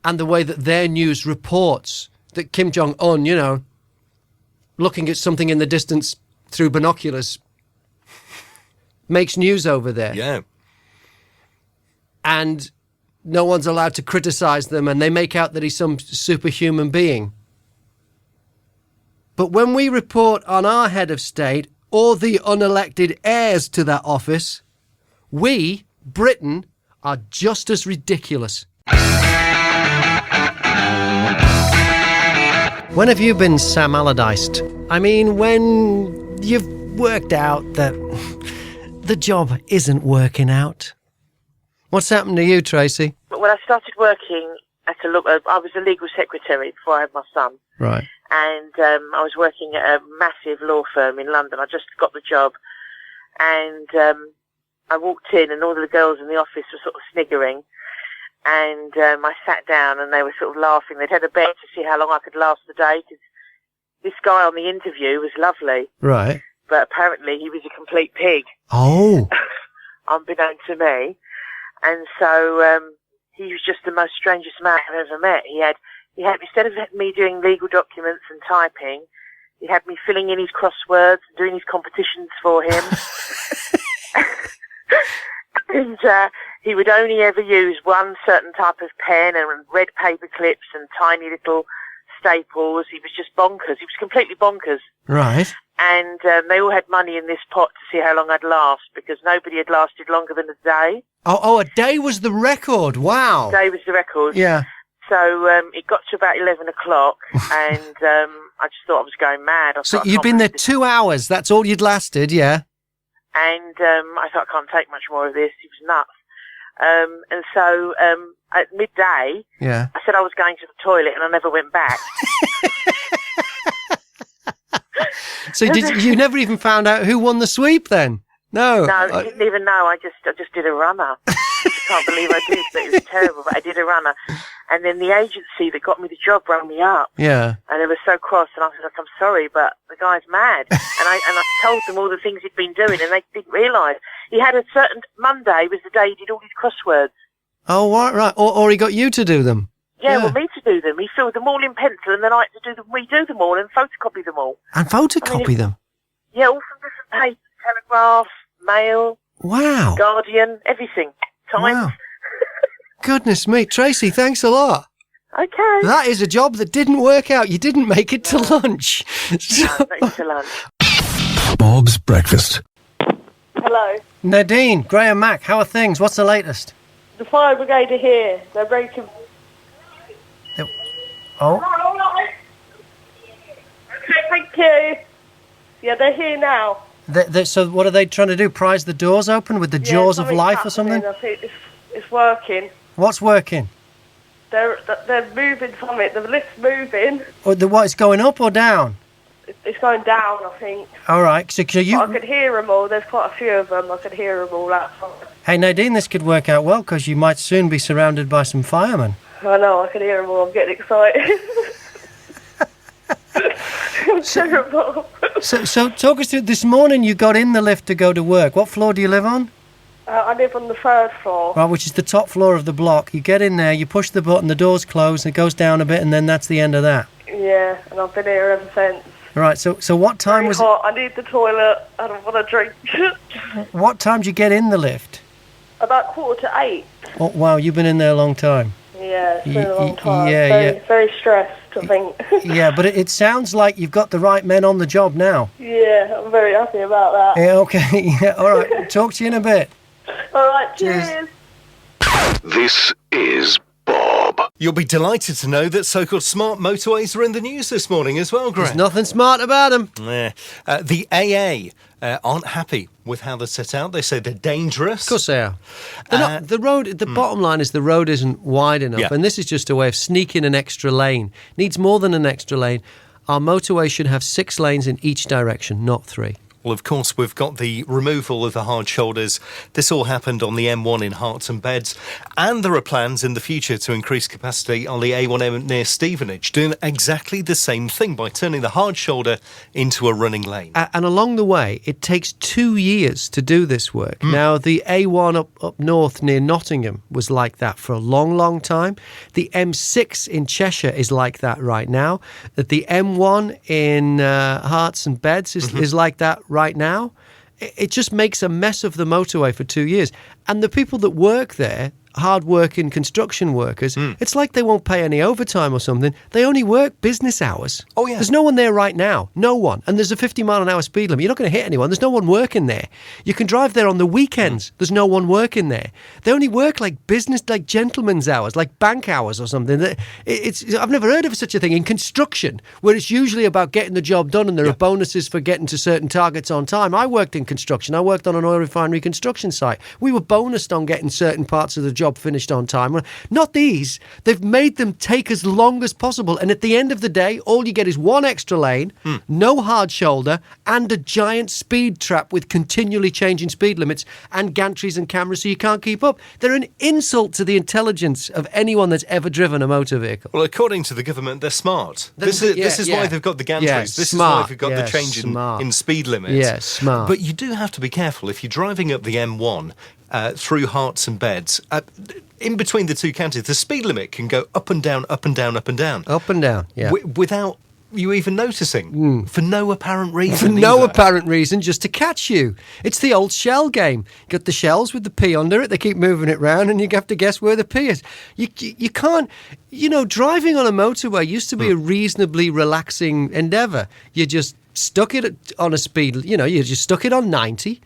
And the way that their news reports that Kim Jong-un, looking at something in the distance through binoculars makes news over there. Yeah. And no one's allowed to criticise them, and they make out that he's some superhuman being. But when we report on our head of state or the unelected heirs to that office, we, Britain, are just as ridiculous. When have you been Sam Allardyced? I mean, when you've worked out that the job isn't working out. What's happened to you, Tracy? When I started working I was a legal secretary before I had my son. Right. And I was working at a massive law firm in London. I just got the job. And I walked in and all the girls in the office were sort of sniggering. And I sat down and they were sort of laughing. They'd had a bet to see how long I could last the day, because this guy on the interview was lovely. Right. But apparently he was a complete pig. Oh. Unbeknown to me. And so he was just the most strangest man I've ever met. He had instead of me doing legal documents and typing, he had me filling in his crosswords and doing his competitions for him. And he would only ever use one certain type of pen and red paper clips and tiny little staples. He was just bonkers. He was completely bonkers. Right. And they all had money in this pot to see how long I'd last, because nobody had lasted longer than a day. Oh, a day was the record. Wow. A day was the record. Yeah. So it got to about 11 o'clock, and I just thought I was going mad. So you'd been there 2 hours. That's all you'd lasted, yeah? And I thought, I can't take much more of this. He was nuts. And so at midday, yeah, I said I was going to the toilet, and I never went back. So you never even found out who won the sweep then? No. No, I didn't even know. I just did a runner. I can't believe I did, but it was terrible. But I did a runner. And then the agency that got me the job rang me up. Yeah. And they were so cross, and I was like, I'm sorry, but the guy's mad. and I told them all the things he'd been doing, and they didn't realise. He had a certain... Monday was the day he did all his crosswords. Oh, right. Or he got you to do them. Yeah, well, me to do them. He filled them all in pencil, and then I had to do them, redo them all and photocopy them all. And photocopy them? Yeah, all from different papers. Telegraph, Mail. Wow. Guardian, everything. Times. Wow. Goodness me. Tracy, thanks a lot. Okay. That is a job that didn't work out. You didn't make it to lunch. No, not to lunch. Bob's Breakfast. Hello. Nadine, Graham, Mack, how are things? What's the latest? The fire brigade are here. They're breaking... Oh. Okay, thank you. Yeah, they're here now. So what are they trying to do? Prise the doors open with the jaws of life or something? I think it's working. What's working? They're moving something. The lift's moving. Or what? It's going up or down? It's going down, I think. All right. So you... But I could hear them all. There's quite a few of them. I could hear them all outside. Hey, Nadine, this could work out well, because you might soon be surrounded by some firemen. I know. I can hear them all. I'm getting excited. I'm terrible. So talk us through. This morning you got in the lift to go to work. What floor do you live on? I live on the 3rd floor. Right, which is the top floor of the block. You get in there, you push the button, the doors close, and it goes down a bit, and then that's the end of that. Yeah, and I've been here ever since. Right, so what time was hot. I need the toilet. I don't want to drink. What time did you get in the lift? About 7:45. Oh, wow, you've been in there a long time. Yeah, it's been a long time. Yeah. Very stressed, I think. Yeah, but it sounds like you've got the right men on the job now. Yeah, I'm very happy about that. Yeah, okay. Yeah, all right. Talk to you in a bit. All right, cheers. This is Bob. You'll be delighted to know that so-called smart motorways are in the news this morning as well, Greg. There's nothing smart about them. Yeah. The AA aren't happy with how they're set out. They say they're dangerous. Of course they are. The road. The bottom line is the road isn't wide enough, and this is just a way of sneaking an extra lane. Needs more than an extra lane. Our motorway should have 6 lanes in each direction, not 3. Well, of course, we've got the removal of the hard shoulders. This all happened on the M1 in Herts and Beds, and there are plans in the future to increase capacity on the A1M near Stevenage, doing exactly the same thing by turning the hard shoulder into a running lane. And along the way, it takes 2 years to do this work. Now, the A1 up north near Nottingham was like that for a long, long time. The M6 in Cheshire is like that right now. The M1 in Herts and Beds is like that right now. It just makes a mess of the motorway for 2 years. And the people that work there, hard-working construction workers, it's like they won't pay any overtime or something. They only work business hours. Oh, yeah. There's no one there right now. No one. And there's a 50-mile-an-hour speed limit. You're not going to hit anyone. There's no one working there. You can drive there on the weekends. There's no one working there. They only work like business, like gentleman's hours, like bank hours or something. I've never heard of such a thing in construction, where it's usually about getting the job done and there are bonuses for getting to certain targets on time. I worked in construction. I worked on an oil refinery construction site. We were bonused on getting certain parts of the job finished on time. Not these. They've made them take as long as possible, and at the end of the day, all you get is one extra lane, no hard shoulder, and a giant speed trap with continually changing speed limits and gantries and cameras so you can't keep up. They're an insult to the intelligence of anyone that's ever driven a motor vehicle. Well, according to the government, they're smart. This is why they've got the gantries. This smart. is why they've got the change in speed limits. Yeah, smart. But you do have to be careful if you're driving up the M1 through Herts and Beds. In between the two counties, the speed limit can go up and down, up and down, up and down. Up and down, yeah. Without you even noticing, for no apparent reason. For no apparent reason, just to catch you. It's the old shell game. You got the shells with the P under it, they keep moving it round, and you have to guess where the P is. You can't, driving on a motorway used to be a reasonably relaxing endeavour. You just stuck it on a speed, you just stuck it on 90,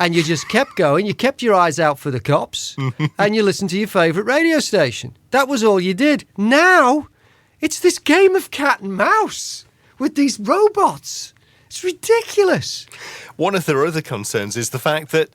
and you just kept going. You kept your eyes out for the cops, and you listened to your favourite radio station. That was all you did. Now, it's this game of cat and mouse with these robots. It's ridiculous. One of their other concerns is the fact that,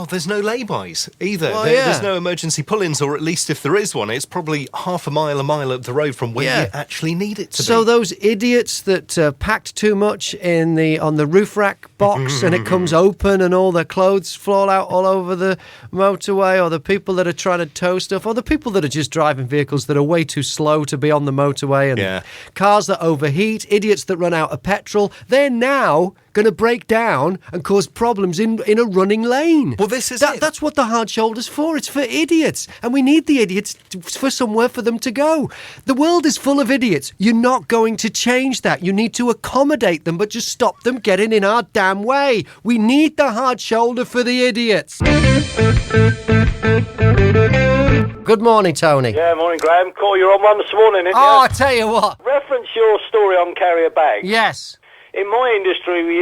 there's no lay-bys either. Well, There's no emergency pull-ins, or at least if there is one, it's probably half a mile up the road from where you actually need it to be. So those idiots that packed too much on the roof rack box and it comes open and all their clothes fall out all over the motorway, or the people that are trying to tow stuff, or the people that are just driving vehicles that are way too slow to be on the motorway, and cars that overheat, idiots that run out of petrol, they're now going to break down and cause problems in a running lane. Well, this is That's what the hard shoulder's for. It's for idiots. And we need the idiots for somewhere for them to go. The world is full of idiots. You're not going to change that. You need to accommodate them, but just stop them getting in our damn way. We need the hard shoulder for the idiots. Good morning, Tony. Yeah, morning, Graham. Call, you're on one this morning, isn't I tell you what. Reference your story on carrier bags. Yes. In my industry, we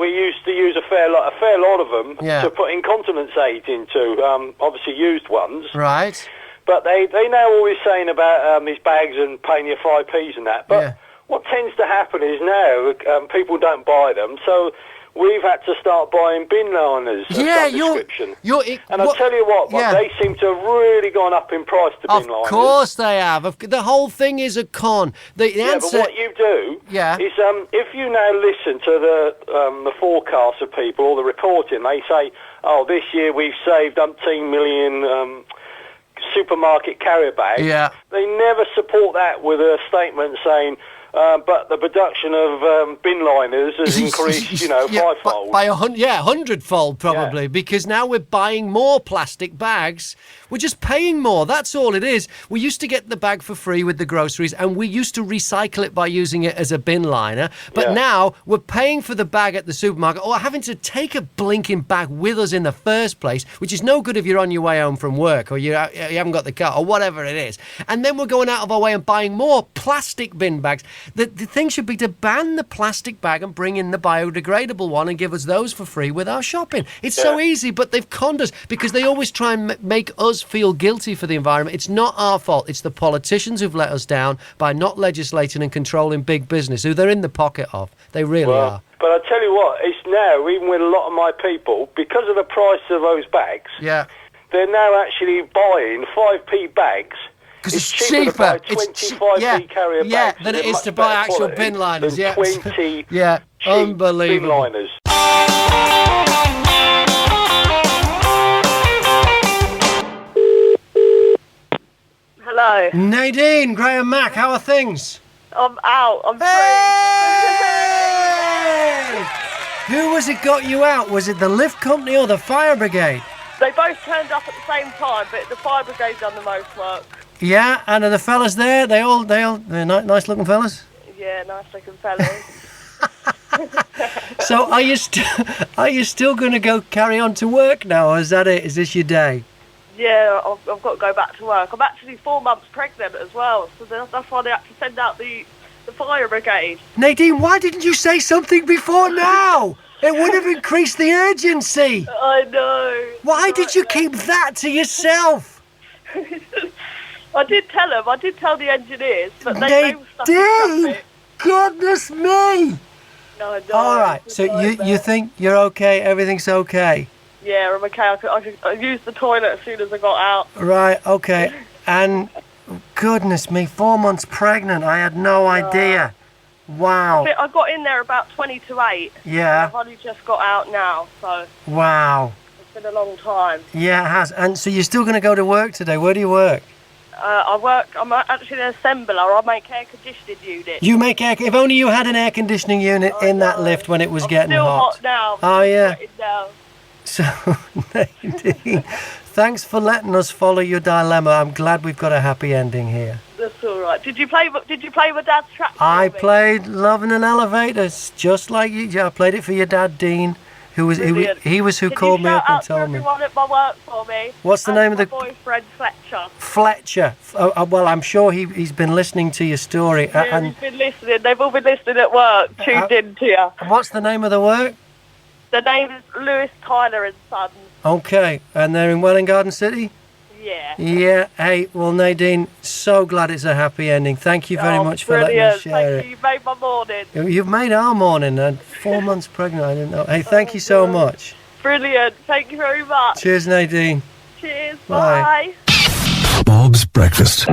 used to use a fair lot of them to put incontinence aids into, obviously used ones. Right. But they now always saying about these bags and paying your 5p's and that. But what tends to happen is now people don't buy them, so we've had to start buying bin liners of some description. And I'll tell you what, they seem to have really gone up in price, the bin liners. Of course they have. The whole thing is a con. The answer... but what you do is if you now listen to the forecasts of people or the reporting, they say, this year we've saved umpteen million supermarket carrier bags. Yeah. They never support that with a statement saying... but the production of bin liners has increased, fivefold. By 100-fold probably, because now we're buying more plastic bags. We're just paying more. That's all it is. We used to get the bag for free with the groceries, and we used to recycle it by using it as a bin liner. But now we're paying for the bag at the supermarket, or having to take a blinking bag with us in the first place, which is no good if you're on your way home from work, or you haven't got the car, or whatever it is. And then we're going out of our way and buying more plastic bin bags. The thing should be to ban the plastic bag and bring in the biodegradable one and give us those for free with our shopping. It's so easy, but they've conned us because they always try and make us feel guilty for the environment. It's not our fault. It's the politicians who've let us down by not legislating and controlling big business, who they're in the pocket of. They really are. But I tell you what, it's now, even with a lot of my people, because of the price of those bags, they're now actually buying 5p bags. Because it's cheaper. To buy 25p carrier bags than it is to buy actual bin liners. 20 unbelievable. bin liners. Hello. Nadine, Graham Mack, how are things? I'm out. I'm free. Who was it got you out? Was it the lift company or the fire brigade? They both turned up at the same time, but the fire brigade done the most work. Yeah, and are the fellas there? They're nice looking fellas? Yeah, nice looking fellas. So are you still going to go carry on to work now, or is that it? Is this your day? Yeah, I've got to go back to work. I'm actually 4 months pregnant as well, so that's why they had to send out the fire brigade. Nadine, why didn't you say something before now? It would have increased the urgency. I know. Why did you keep that to yourself? I did tell them. I did tell the engineers, but they were stuck in traffic. Goodness me! No, all right, so you think you're okay? Everything's okay? Yeah, I'm okay. I used the toilet as soon as I got out. Right, okay. And goodness me, 4 months pregnant. I had no idea. Wow. I got in there about 20 to 8. Yeah. I've only just got out now, so wow. It's been a long time. Yeah, it has. And so you're still going to go to work today. Where do you work? I'm actually an assembler. I make air conditioning units. You make air... If only you had an air conditioning unit in that lift when it was getting still hot. hot now. Oh, yeah. Now. So, Nadine, thanks for letting us follow your dilemma. I'm glad we've got a happy ending here. That's all right. Did you play my dad's track? I played Love in an Elevator. It's just like you. I played it for your dad, Dean, who was who called me up and told me. Everyone at my work for me. What's the name of the boyfriend? Fletcher. Fletcher. Well, I'm sure he's been listening to your story. Yeah, and he's been listening. They've all been listening at work, tuned in to you. What's the name of the work? The name is Lewis Tyler and Sons. Okay, and they're in Welwyn Garden City? Yeah. Yeah, hey, well, Nadine, so glad it's a happy ending. Thank you very much for letting us share it. You've made my morning. You've made our morning, and 4 months pregnant, I didn't know. Hey, thank you so much. Brilliant, thank you very much. Cheers, Nadine. Cheers, bye. Bob's Breakfast.